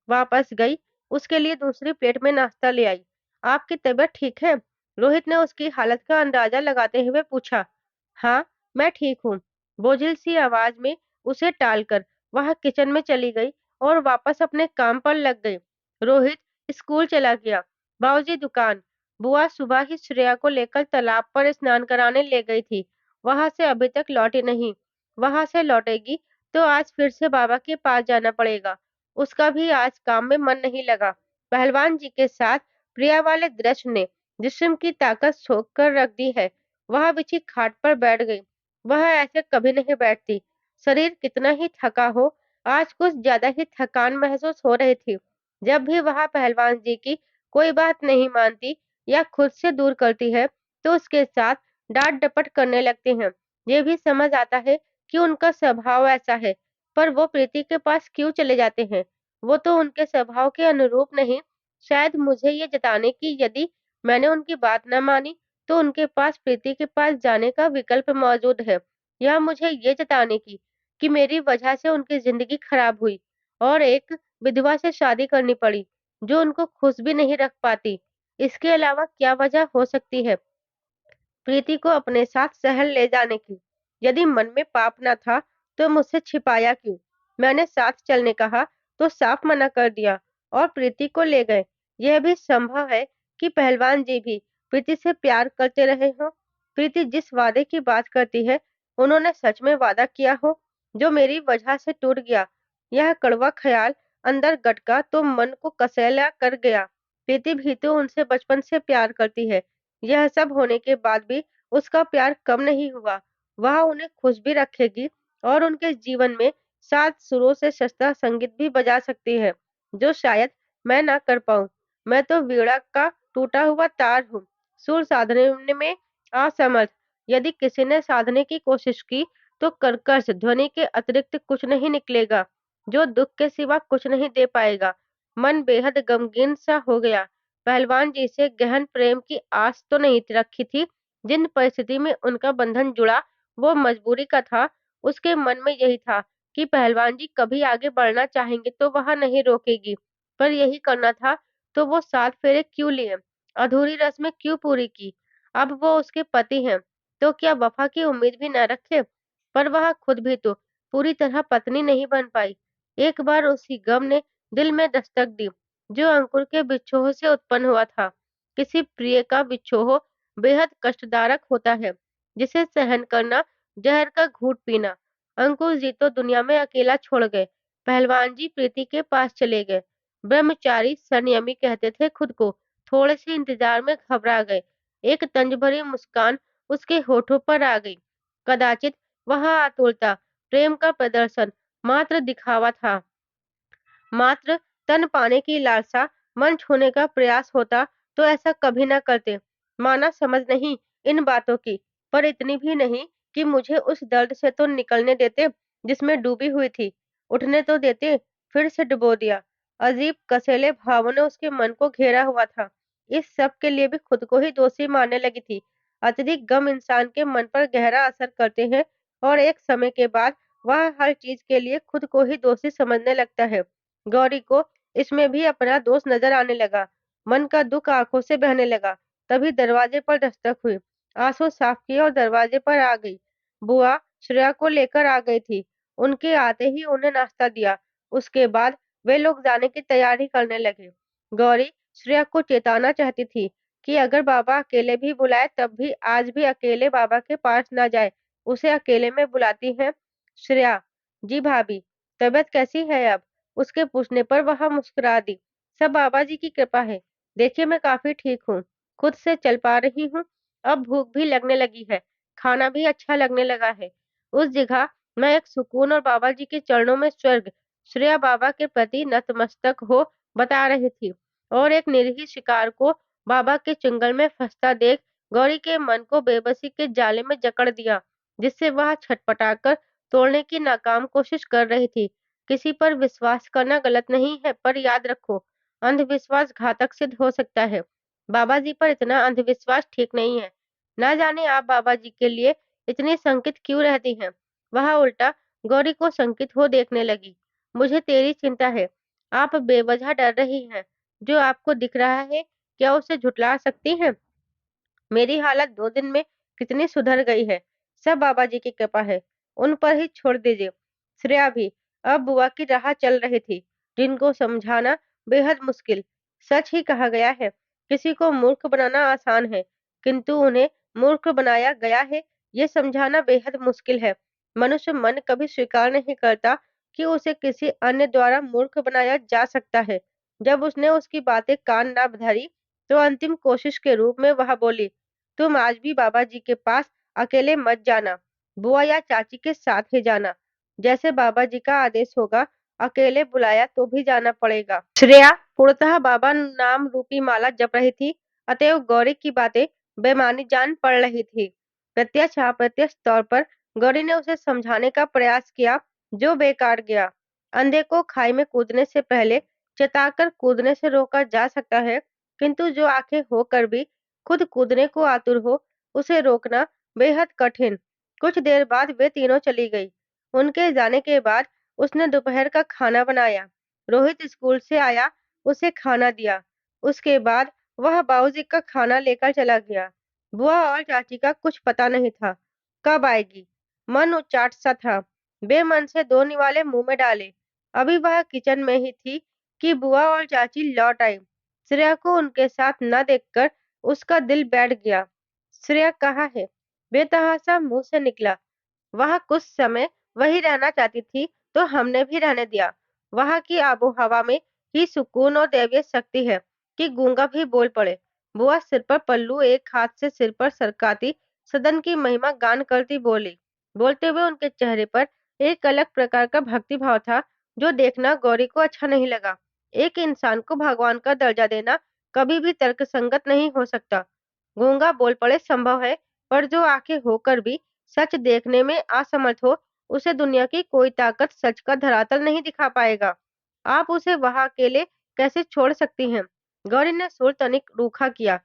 वापस गई, उसके लिए दूसरी प्लेट में नाश्ता ले आई। आपकी तबीयत ठीक है? रोहित ने उसकी हालत का अंदाजा लगाते हुए पूछा। हाँ, मैं ठीक हूँ। बोझिल सी आवाज में उसे टालकर वह किचन में चली गई और वापस अपने काम पर लग गई। रोहित स्कूल चला गया। बाबूजी दुकान। बुआ सुबह ही श्रेया को लेकर तालाब पर स्नान कराने ले गई थी। वहां से अभी तक लौटी नहीं। वहां से लौटेगी तो आज फिर से बाबा के पास जाना पड़ेगा। उसका भी आज काम में मन नहीं लगा। पहलवान जी के साथ प्रिया वाले दृश्य ने जिस्म की ताकत सोख कर रख दी है। वह बिछी खाट पर बैठ गई। वह ऐसे कभी नहीं बैठती। शरीर कितना ही थका हो, आज कुछ ज्यादा ही थकान महसूस हो रही थी। जब भी वह पहलवान जी की कोई बात नहीं मानती या खुद से दूर करती है, तो उसके साथ डांट डपट करने लगते हैं। ये भी समझ आता है कि उनका स्वभाव ऐसा है, पर वो प्रीति के पास क्यों चले जाते हैं? वो तो उनके स्वभाव के अनुरूप नहीं। शायद मुझे ये जताने की यदि मैंने उनकी बात न मानी, तो उनके पास प्रीति के पास जाने का विकल्प मौजूद है, या मुझे ये जताने की कि मेरी वजह से उनकी जिंदगी खराब हुई और एक विधवा से शादी करनी पड़ी, जो उनको खुश भी नहीं रख पाती। इसके अलावा क्या वजह हो सकती है प्रीति को अपने साथ शहर ले जाने की? यदि मन में पाप न था, तो मुझसे छिपाया क्यों? मैंने साथ चलने कहा, तो साफ मना कर दिया और प्रीति को ले गए। यह भी संभव है कि पहलवान जी भी प्रीति से प्यार करते रहे हों। प्रीति जिस वादे की बात करती है, उन्होंने सच में वादा किया हो, जो मेरी वजह से टूट गया। यह कड़वा ख्याल अंदर गटका तो मन को कसेला कर गया। प्रीति भी तो उनसे बचपन से प्यार करती है। यह सब होने के बाद भी उसका प्यार कम नहीं हुआ। वह उन्हें खुश भी रखेगी और उनके जीवन में 7 सुरों से सस्ता संगीत भी बजा सकती है, जो शायद मैं ना कर पाऊँ। मैं तो वीणा का टूटा हुआ तार हूँ, सुर साधने में असमर्थ। यदि किसी ने साधने की कोशिश की, तो कर्कश ध्वनि के अतिरिक्त कुछ नहीं निकलेगा, जो दुःख के सिवा कुछ नहीं दे पाएगा। मन बेहद गमगीन सा हो गया। पहलवान जी से गहन प्रेम की आस तो नहीं रखी थी। जिन परिस्थिति में उनका बंधन जुड़ा, वो मजबूरी का था। उसके मन में यही था कि पहलवान जी कभी आगे बढ़ना चाहेंगे तो वह नहीं रोकेगी। पर यही करना था तो वो 7 फेरे क्यों लिए? अधूरी रस्में क्यों पूरी की? अब वो उसके पति हैं, तो क्या वफा की उम्मीद भी न रखे? पर वह खुद भी तो पूरी तरह पत्नी नहीं बन पाई। एक बार उसी गम ने दिल में दस्तक दी, जो अंकुर के बिछोह से उत्पन्न हुआ था। किसी प्रिय का बिछोह बेहद कष्टदायक होता है, जिसे सहन करना जहर का घूंट पीना। अंकुर जी तो दुनिया में अकेला छोड़ गए। पहलवान जी प्रीति के पास चले गए। ब्रह्मचारी संयमी कहते थे खुद को। थोड़े से इंतजार में घबरा गए। एक तंज भरी मुस्कान उसके होठों पर आ गई। कदाचित वह आतुरता, प्रेम का प्रदर्शन मात्र दिखावा था। मात्र तन पाने की लालसा, मन छूने का प्रयास होता तो ऐसा कभी न करते। माना समझ नहीं इन बातों की, पर इतनी भी नहीं कि मुझे उस दर्द से तो निकलने देते जिसमें डूबी हुई थी। उठने तो देते, फिर से डुबो दिया। अजीब कसेले भावों ने उसके मन को घेरा हुआ था। इस सब के लिए भी खुद को ही दोषी मानने लगी थी। अत्यधिक गम इंसान के मन पर गहरा असर करते हैं और एक समय के बाद वह हर चीज के लिए खुद को ही दोषी समझने लगता है। गौरी को इसमें भी अपना दोष नजर आने लगा। मन का दुख आंखों से बहने लगा। तभी दरवाजे पर दस्तक हुई। आंसू साफ किए और दरवाजे पर आ गई। बुआ श्रेया को लेकर आ गई थी। उनके आते ही उन्हें नाश्ता दिया। उसके बाद वे लोग जाने की तैयारी करने लगे। गौरी श्रेया को चेताना चाहती थी कि अगर बाबा अकेले भी बुलाए तब भी आज भी अकेले बाबा के पास न जाए। उसे अकेले में बुलाती है। श्रेया, जी भाभी, तबीयत कैसी है अब? उसके पूछने पर वह मुस्कुरा दी। सब बाबा जी की कृपा है। देखिए मैं काफी ठीक हूँ। खुद से चल पा रही हूँ। अब भूख भी लगने लगी है। खाना भी अच्छा लगने लगा है। उस जगह मैं एक सुकून और बाबा जी के चरणों में स्वर्ग। श्रेया बाबा के प्रति नतमस्तक हो बता रही थी और एक निरीह शिकार को बाबा के चंगल में फंसता देख गौरी के मन को बेबसी के जाले में जकड़ दिया, जिससे वह छटपटाकर तोड़ने की नाकाम कोशिश कर रही थी। किसी पर विश्वास करना गलत नहीं है, पर याद रखो, अंधविश्वास घातक सिद्ध हो सकता है। बाबा जी पर इतना अंधविश्वास ठीक नहीं है। ना जाने आप बाबा जी के लिए इतनी शंकित क्यों रहती हैं? वह उल्टा गौरी को शंकित हो देखने लगी। मुझे तेरी चिंता है। आप बेवजह डर रही हैं। जो आपको दिख रहा है, क्या उसे झुठला सकती हैं? मेरी हालत 2 दिन में कितनी सुधर गई है। सब बाबा जी की कृपा है। उन पर ही छोड़ दीजिए। श्रेया भी अब बुआ की राह चल रही थी, जिनको समझाना बेहद मुश्किल। सच ही कहा गया है, किसी को मूर्ख बनाना आसान है, किंतु उन्हें मूर्ख बनाया गया है, ये समझाना बेहद मुश्किल है। मनुष्य मन कभी स्वीकार नहीं करता कि उसे किसी अन्य द्वारा मूर्ख बनाया जा सकता है। जब उसने उसकी बातें कान ना धरी, तो अंतिम कोशिश के रूप में वह बोली, तुम आज भी बाबा जी के पास अकेले मत जाना। बुआ या चाची के साथ ही जाना। जैसे बाबा जी का आदेश होगा, अकेले बुलाया तो भी जाना पड़ेगा। श्रेया पूर्णतः बाबा नाम रूपी माला जप रही थी, अतएव गौरी की बातें बेमानी जान पड़ रही थी। प्रत्यक्ष अप्रत्यक्ष तौर पर गौरी ने उसे समझाने का प्रयास किया, जो बेकार गया। अंधे को खाई में कूदने से पहले चेताकर कूदने से रोका जा सकता है, किंतु जो आंखें होकर भी खुद कूदने को आतुर हो, उसे रोकना बेहद कठिन। कुछ देर बाद वे तीनों चली गई। उनके जाने के बाद उसने दोपहर का खाना बनाया। रोहित स्कूल से आया, उसे खाना दिया। उसके बाद वह बाबूजी का खाना लेकर चला गया। बुआ और चाची का कुछ पता नहीं था। कब आएगी? मन उचाट सा था। बेमन से दो निवाले मुंह में डाले। अभी वह किचन में ही थी कि बुआ और चाची लौट आई। श्रेया को उनके साथ न देखकर उसका दिल बैठ गया। श्रेया कहाँ है? बेतहासा मुंह से निकला। वह कुछ समय वहीं रहना चाहती थी तो हमने भी रहने दिया। वहाँ की आबोहवा में ही सुकून और दैवीय शक्ति है कि गूंगा भी बोल पड़े। बुआ सिर पर पल्लू एक हाथ से सिर पर सरकाती सदन की महिमा गान करती बोली। बोलते हुए उनके चेहरे पर एक अलग प्रकार का भक्ति भाव था जो देखना गौरी को अच्छा नहीं लगा। एक इंसान को भगवान का दर्जा देना कभी भी तर्कसंगत नहीं हो सकता। गूंगा बोल पड़े संभव है, पर जो आंखें होकर भी सच देखने में असमर्थ हो, उसे दुनिया की कोई ताकत सच का धरातल नहीं दिखा पाएगा। आप उसे वहां अकेले कैसे छोड़ सकती हैं? गौरी ने सुर तनिक रूखा किया।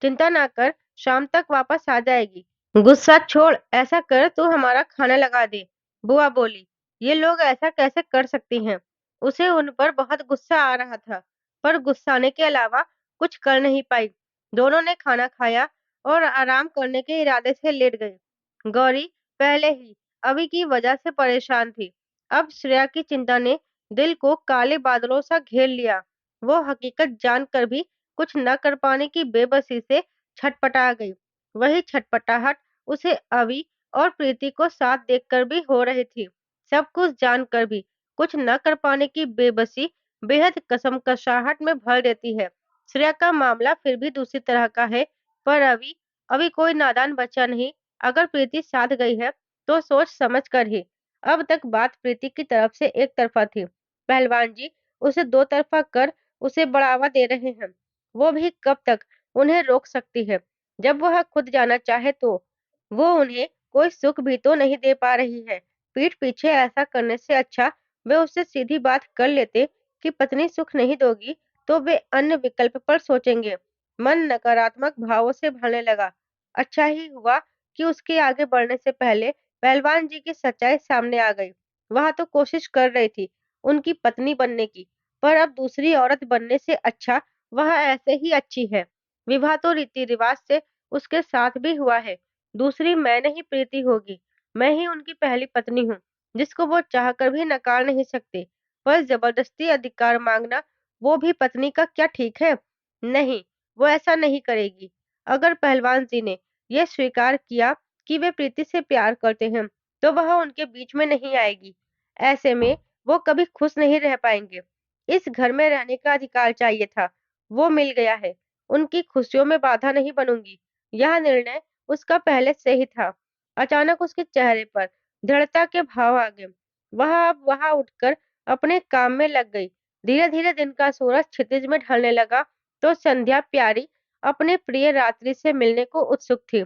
चिंता ना कर, शाम तक वापस आ जाएगी। गुस्सा छोड़, ऐसा कर तू हमारा खाना लगा दे। बुआ बोली। ये लोग ऐसा कैसे कर सकती हैं? उसे उन पर बहुत गुस्सा आ रहा था, पर गुस्साने के अलावा कुछ कर नहीं पाई। दोनों ने खाना खाया और आराम करने के इरादे से लेट गई। गौरी पहले ही अभी की वजह से परेशान थी। अब श्रेया की चिंता ने दिल को काले बादलों सा घेर लिया। वो हकीकत जानकर भी कुछ न कर पाने की बेबसी से छटपटा गई। वही छटपटाहट उसे अवि और प्रीति को साथ देखकर भी हो रही थी। सब कुछ जानकर भी कुछ न कर पाने की बेबसी बेहद कसमकशाहट में भर देती है। श्रेया का मामला फिर भी दूसरी तरह का है, पर अभी अभी कोई नादान बच्चा नहीं। अगर प्रीति साथ गई है तो सोच समझ कर ही। अब तक बात प्रीति की तरफ से एक तरफा थी। पहलवान जी उसे दो तरफा कर उसे बढ़ावा दे रहे हैं। वो भी कब तक उन्हें रोक सकती है? जब वह खुद जाना चाहे तो वो उन्हें कोई सुख भी तो नहीं दे पा रही है। पीठ पीछे ऐसा करने से अच्छा वे उससे सीधी बात कर लेते कि पत्नी सुख नहीं दोगी तो वे अन्य विकल्प पर सोचेंगे। मन नकारात्मक भावों से भरने लगा। अच्छा ही हुआ कि उसके आगे बढ़ने से पहले पहलवान जी की सच्चाई सामने आ गई। वह तो कोशिश कर रही थी उनकी पत्नी बनने की, पर अब दूसरी औरत बनने से अच्छा वह ऐसे ही अच्छी है। विवाह तो रीति रिवाज से उसके साथ भी हुआ है। दूसरी मैं नहीं प्रीति होगी। मैं ही उनकी पहली पत्नी हूँ, जिसको वो चाहकर भी नकार नहीं सकते। पर जबरदस्ती अधिकार मांगना वो भी पत्नी का क्या ठीक है? नहीं, वो ऐसा नहीं करेगी। अगर पहलवान जी ने यह स्वीकार किया कि वे प्रीति से प्यार करते हैं, तो वह उनके बीच में नहीं आएगी। ऐसे में वो कभी खुश नहीं रह पाएंगे। इस घर में रहने का अधिकार चाहिए था, वो मिल गया है। उनकी खुशियों में बाधा नहीं बनूंगी। यह निर्णय उसका पहले से ही था। अचानक उसके चेहरे पर दृढ़ता के भाव आ गए। वह अब वहां उठकर अपने काम में लग गई। धीरे धीरे दिन का सूरज क्षितिज में ढलने लगा तो संध्या प्यारी अपने प्रिय रात्रि से मिलने को उत्सुक थी।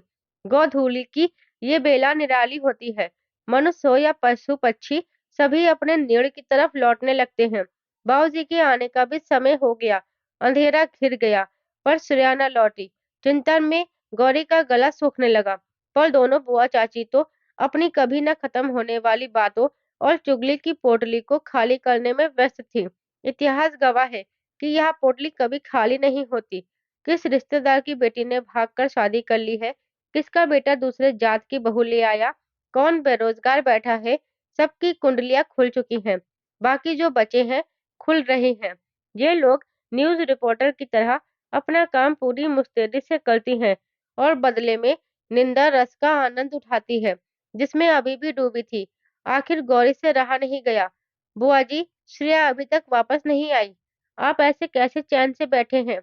गोधूलि की ये बेला निराली होती है। मनुष्य हो या पशु पक्षी, सभी अपने निड़ की तरफ लौटने लगते हैं। बाबूजी के आने का भी समय हो गया। अंधेरा घिर गया, पर श्रेया न लौटी। चिंतन में गौरी का गला सूखने लगा। पर दोनों बुआ चाची तो अपनी कभी न खत्म होने वाली बातों और चुगली की पोटली को खाली करने में व्यस्त थी। इतिहास गवाह है कि यह पोटली कभी खाली नहीं होती। किस रिश्तेदार की बेटी ने भागकर शादी कर ली है, किसका बेटा दूसरे जात की बहू ले आया, कौन बेरोजगार बैठा है, सबकी कुंडलियां खुल चुकी हैं। बाकी जो बचे हैं खुल रहे हैं। ये लोग न्यूज रिपोर्टर की तरह अपना काम पूरी मुस्तैदी से करती हैं और बदले में निंदा रस का आनंद उठाती है, जिसमें अभी भी डूबी थी। आखिर गौरी से रहा नहीं गया। बुआ जी, श्रेया अभी तक वापस नहीं आई। आप ऐसे कैसे चैन से बैठे हैं?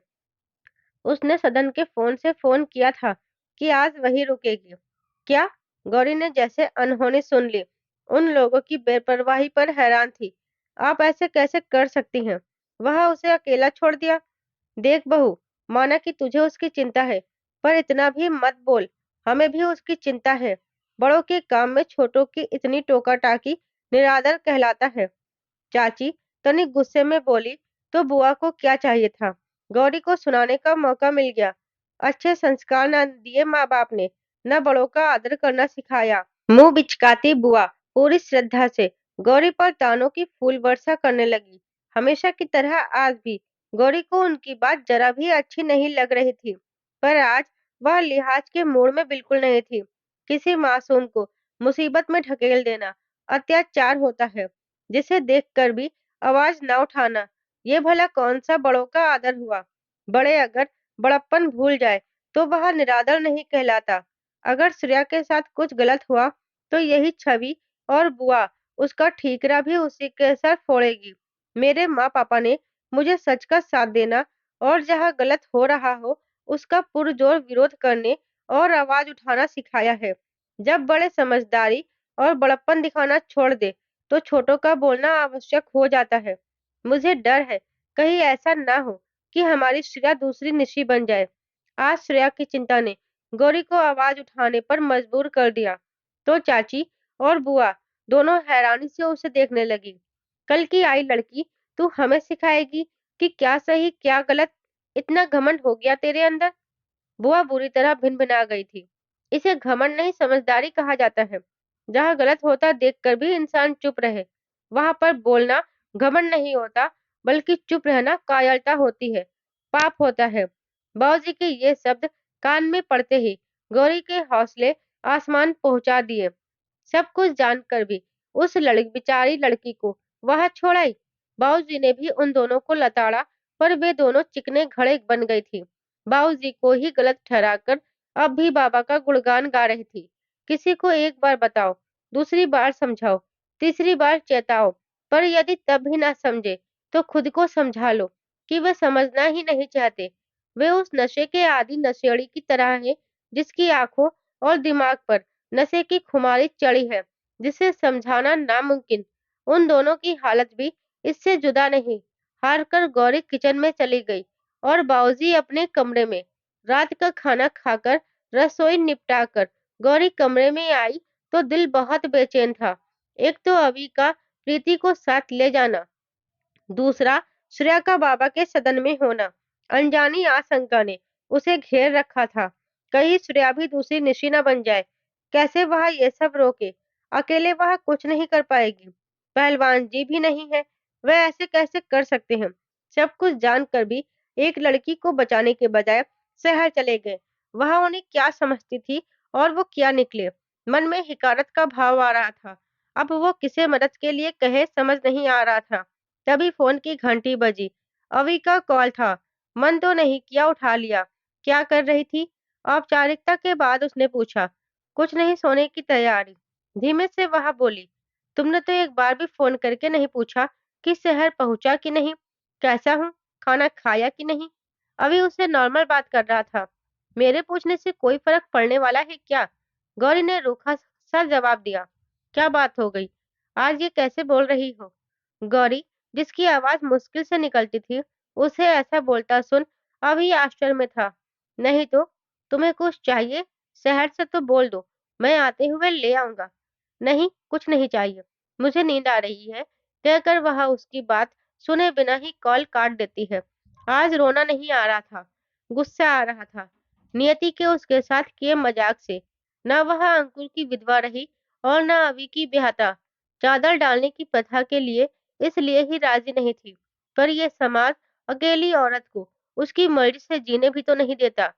उसने सदन के फोन से फोन किया था कि आज वही रुकेगी। क्या? गौरी ने जैसे अनहोनी सुन ली। उन लोगों की बेपरवाही पर हैरान थी। आप ऐसे कैसे कर सकती हैं? वह उसे अकेला छोड़ दिया। देख बहू, माना कि तुझे उसकी चिंता है, पर इतना भी मत बोल। हमें भी उसकी चिंता है। बड़ों के काम में छोटों की इतनी टोका टाकी निरादर कहलाता है। चाची तनिक गुस्से में बोली तो बुआ को क्या चाहिए था? गौरी को सुनाने का मौका मिल गया। अच्छे संस्कार न दिए माँ बाप ने, न बड़ों का आदर करना सिखाया। मुंह बिचकाती बुआ पूरी श्रद्धा से गौरी पर तानों की फूल वर्षा करने लगी। हमेशा की तरह आज भी गौरी को उनकी बात जरा भी अच्छी नहीं लग रही थी, पर आज वह लिहाज के मूड में बिल्कुल नहीं थी। किसी मासूम को मुसीबत में ढकेल देना अत्याचार होता है, जिसे देखकर भी आवाज न उठाना, ये भला कौन सा बड़ों का आदर हुआ। बड़े अगर बड़प्पन भूल जाए तो वह निरादर नहीं कहलाता। अगर श्रेया के साथ कुछ गलत हुआ तो यही छवि और बुआ उसका ठीकरा भी उसी के सर फोड़ेगी। मेरे माँ पापा ने मुझे सच का साथ देना और जहाँ गलत हो रहा हो उसका पुरजोर विरोध करने और आवाज उठाना सिखाया है। जब बड़े समझदारी और बड़प्पन दिखाना छोड़ दे तो छोटों का बोलना आवश्यक हो जाता है। मुझे डर है कहीं ऐसा ना हो कि हमारी श्रेया दूसरी निशी बन जाए। आज श्रेया की चिंता ने गौरी को आवाज उठाने पर मजबूर कर दिया। तो चाची और बुआ दोनों हैरानी से उसे देखने लगी। कल की आई लड़की, तू हमें सिखाएगी कि क्या सही क्या गलत? इतना घमंड हो गया तेरे अंदर? बुआ बुरी तरह भिन-भिना गई थी। इसे घमंड नहीं समझदारी कहा जाता है। जहाँ गलत होता देखकर भी इंसान चुप रहे, वहां पर बोलना घमंड नहीं होता, बल्कि चुप रहना कायरता होती है, पाप होता है। बाबूजी के ये शब्द कान में पड़ते ही गौरी के हौसले आसमान पहुंचा दिए। सब कुछ जानकर भी उस बेचारी लड़की को वहां छोड़ आई। बाबूजी ने भी उन दोनों को लताड़ा, पर वे दोनों चिकने घड़े बन गई थी। बाबूजी को ही गलत ठहराकर अब भी बाबा का गुणगान गा रही थी। किसी को एक बार बताओ, दूसरी बार समझाओ, तीसरी बार चेताओ, पर यदि तब भी ना समझे तो खुद को समझा लो कि वे समझना ही नहीं चाहते। वे उस नशे के आदि नशेड़ी की तरह है जिसकी आंखों और दिमाग पर नशे की खुमारी चढ़ी है, जिसे समझाना नामुमकिन। उन दोनों की हालत भी इससे जुदा नहीं। हार कर गौरी किचन में चली गई और बाऊजी अपने कमरे में। रात का खाना खाकर रसोई निपटाकर गौरी कमरे में आई तो दिल बहुत बेचैन था। एक तो अभी का प्रीति को साथ ले जाना, दूसरा श्रेया का बाबा के सदन में होना। अनजानी आशंका ने उसे घेर रखा था। कहीं श्रेया भी दूसरी निशी न बन जाए। कैसे वह ये सब रोके? अकेले वह कुछ नहीं कर पाएगी। पहलवान जी भी नहीं है, वह ऐसे कैसे कर सकते हैं? सब कुछ जानकर भी एक लड़की को बचाने के बजाय शहर चले गए। वह उन्हें क्या समझती थी और वो क्या निकले? मन में हिकारत का भाव आ रहा था। अब वो किसे मदद के लिए कहे समझ नहीं आ रहा था। तभी फोन की घंटी बजी। अवी का कॉल था। मन तो नहीं किया, उठा लिया। क्या कर रही थी? औपचारिकता के बाद उसने पूछा। कुछ नहीं, सोने की तैयारी। धीमे से वह बोली। तुमने तो एक बार भी फोन करके नहीं पूछा कि शहर पहुंचा कि नहीं, कैसा हूँ, खाना खाया कि नहीं। अभी उससे नॉर्मल बात कर रहा था। मेरे पूछने से कोई फर्क पड़ने वाला है क्या? गौरी ने रूखा सा जवाब दिया। क्या बात हो गई? आज ये कैसे बोल रही हो? गौरी, जिसकी आवाज मुश्किल से निकलती थी, उसे ऐसा बोलता सुन अभी आश्चर्य में था। नहीं तो? तुम्हें कुछ चाहिए? शहर से तो बोल दो, मैं आते हुए ले आऊंगा। नहीं, कुछ नहीं चाहिए, मुझे नींद आ रही है, कहकर वह उसकी बात सुने बिना ही कॉल काट देती है। आज रोना नहीं आ रहा था, गुस्सा आ रहा था, नियति के उसके साथ किए मजाक से। न वह अंकुर की विधवा रही और न अभी की ब्याहता। चादर डालने की प्रथा के लिए इसलिए ही राजी नहीं थी, पर यह समाज अकेली औरत को उसकी मर्जी से जीने भी तो नहीं देता।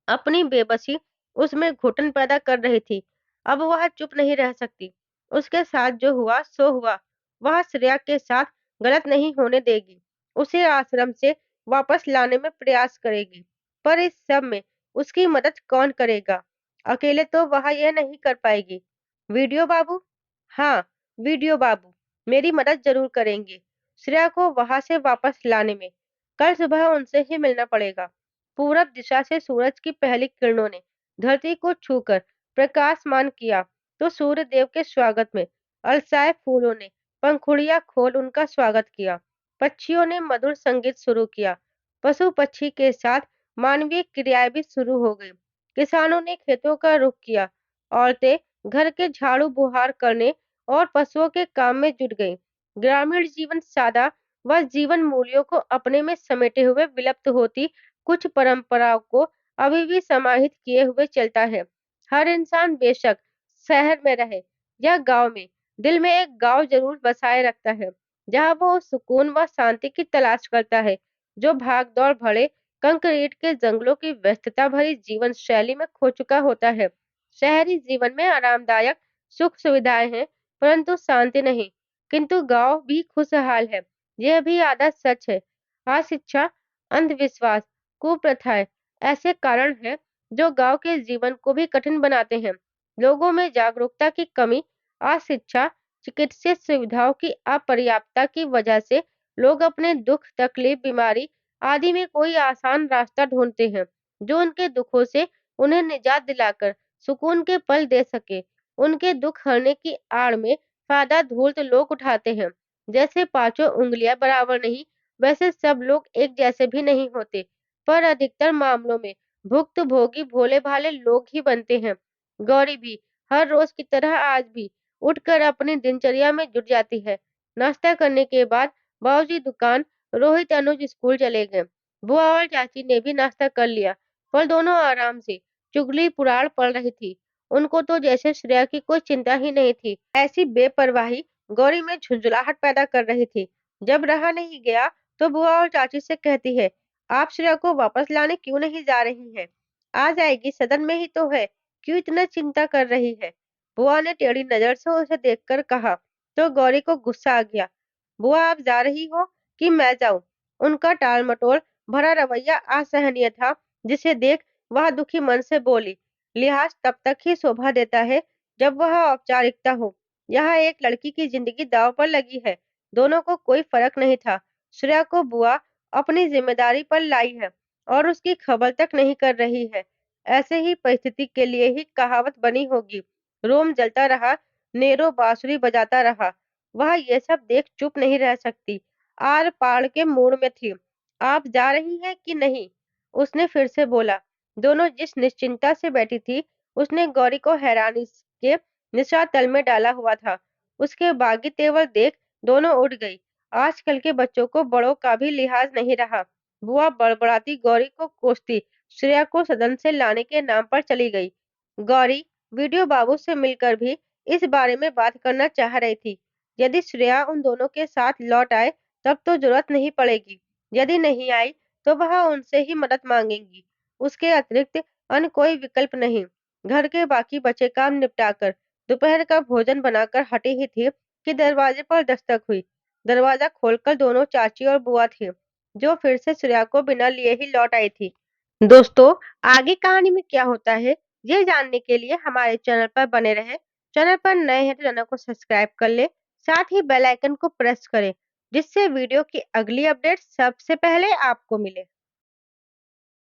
अपनी बेबसी उसमें घुटन पैदा कर रही थी। अब वह चुप नहीं रह सकती। उसके साथ जो हुआ सो हुआ। वह श्रेया के साथ गलत नहीं होने देगी। उसे आश्रम से वापस लाने में प्रयास करेगी। पर इस सब में उसकी मदद कौन करेगा? अकेले तो वह यह नहीं कर पाएगी। वीडियो बाबू? हाँ, वीडियो बाबू मेरी मदद जरूर करेंगे श्रेया को वहां से वापस लाने में। कल सुबह उनसे ही मिलना पड़ेगा। पूरब दिशा से सूरज की पहली किरणों ने धरती को छूकर प्रकाशमान किया तो सूर्य देव के स्वागत में अलसाए फूलों ने पंखुड़ियां खोल उनका स्वागत किया। पक्षियों ने मधुर संगीत शुरू किया। पशु पक्षी के साथ मानवीय क्रियाएं भी शुरू हो गई। किसानों ने खेतों का रुख किया। औरतें घर के झाड़ू बुहार करने और पशुओं के काम में जुट गईं। ग्रामीण जीवन सादा व जीवन मूल्यों को अपने में समेटे हुए विलुप्त होती कुछ परंपराओं को अभी भी समाहित किए हुए चलता है। हर इंसान बेशक शहर में रहे या गांव में दिल में एक गांव जरूर बसाए रखता है, जहां वो सुकून व शांति की तलाश करता है, जो भाग-दौड़ भरे कंक्रीट के जंगलों की व्यस्तता भरी जीवन शैली में खो चुका होता है। शहरी जीवन में आरामदायक सुख सुविधाएं हैं, परंतु शांति नहीं। किंतु गांव भी खुशहाल है, यह भी आधा सच है। अशिक्षा, अंधविश्वास, कुप्रथाएं ऐसे कारण हैं जो गांव के जीवन को भी कठिन बनाते हैं। लोगों में जागरूकता की कमी, अशिक्षा, चिकित्सीय सुविधाओं की अपर्याप्तता की वजह से लोग अपने दुख, तकलीफ, बीमारी आदि में कोई आसान रास्ता ढूंढते हैं, जो उनके दुखों से उन्हें निजात दिलाकर सुकून के पल दे सके। उनके दुख हरने की आड़ में फायदा धूर्त लोग उठाते हैं। जैसे पांचों उंगलियां बराबर नहीं, वैसे सब लोग एक जैसे भी नहीं होते, पर अधिकतर मामलों में भुक्तभोगी भोले भाले लोग ही बनते हैं। गौरी भी हर रोज की तरह आज भी उठकर अपनी दिनचर्या में जुट जाती है। नाश्ता करने के बाद बाबूजी दुकान, रोहित अनुज स्कूल चले गए। बुआ और चाची ने भी नाश्ता कर लिया, पर दोनों आराम से चुगली पुराण पड़ रही थी। उनको तो जैसे श्रेया की कोई चिंता ही नहीं थी। ऐसी बेपरवाही गौरी में झुंझुलाहट पैदा कर रही थी। जब रहा नहीं गया तो बुआ और चाची से कहती है, आप श्रेया को वापस लाने क्यों नहीं जा रही हैं? आ जाएगी, सदन में ही तो है, क्यों इतना चिंता कर रही है? बुआ ने टेढ़ी नजर से उसे देखकर कहा, तो गौरी को गुस्सा आ गया। बुआ, आप जा रही हो कि मैं जाऊं? उनका टाल-मटोल भरा रवैया असहनीय था, जिसे देख वह दुखी मन से बोली, लिहाज तब तक ही शोभा देता है जब वह औपचारिकता हो। यहाँ एक लड़की की जिंदगी दांव पर लगी है। दोनों को कोई फर्क नहीं था। श्रेया को बुआ अपनी जिम्मेदारी पर लाई है और उसकी खबर तक नहीं कर रही है। ऐसे ही परिस्थिति के लिए ही कहावत बनी होगी, रोम जलता रहा, नेरो बांसुरी बजाता रहा। वह ये सब देख चुप नहीं रह सकती, आर पार के मूड में थी। आप जा रही हैं कि नहीं? उसने फिर से बोला। दोनों जिस निश्चिंतता से बैठी थी, उसने गौरी को हैरानी के निशान तल में डाला हुआ था। उसके बागी तेवर देख दोनों उठ गई। आजकल के बच्चों को बड़ों का भी लिहाज नहीं रहा। बुआ बड़बड़ाती गौरी को कोसती श्रेया को सदन से लाने के नाम पर चली गई। गौरी वीडियो बाबू से मिलकर भी इस बारे में बात करना चाह रही थी। यदि श्रेया उन दोनों के साथ लौट आए तब तो जरूरत नहीं पड़ेगी। यदि नहीं आई तो वह उनसे ही मदद मांगेंगी। उसके अतिरिक्त अन्य कोई विकल्प नहीं। घर के बाकी बचे काम निपटाकर दोपहर का भोजन बनाकर हटी ही थी कि दरवाजे पर दस्तक हुई। दरवाजा खोलकर दोनों चाची और बुआ थी, जो फिर से श्रेया को बिना लिए ही लौट आई थी। दोस्तों, आगे कहानी में क्या होता है, ये जानने के लिए हमारे चैनल पर बने रहें। चैनल पर नए हैं तो चैनल को सब्सक्राइब कर ले, साथ ही बेल आइकन को प्रेस करें, जिससे वीडियो की अगली अपडेट सबसे पहले आपको मिले।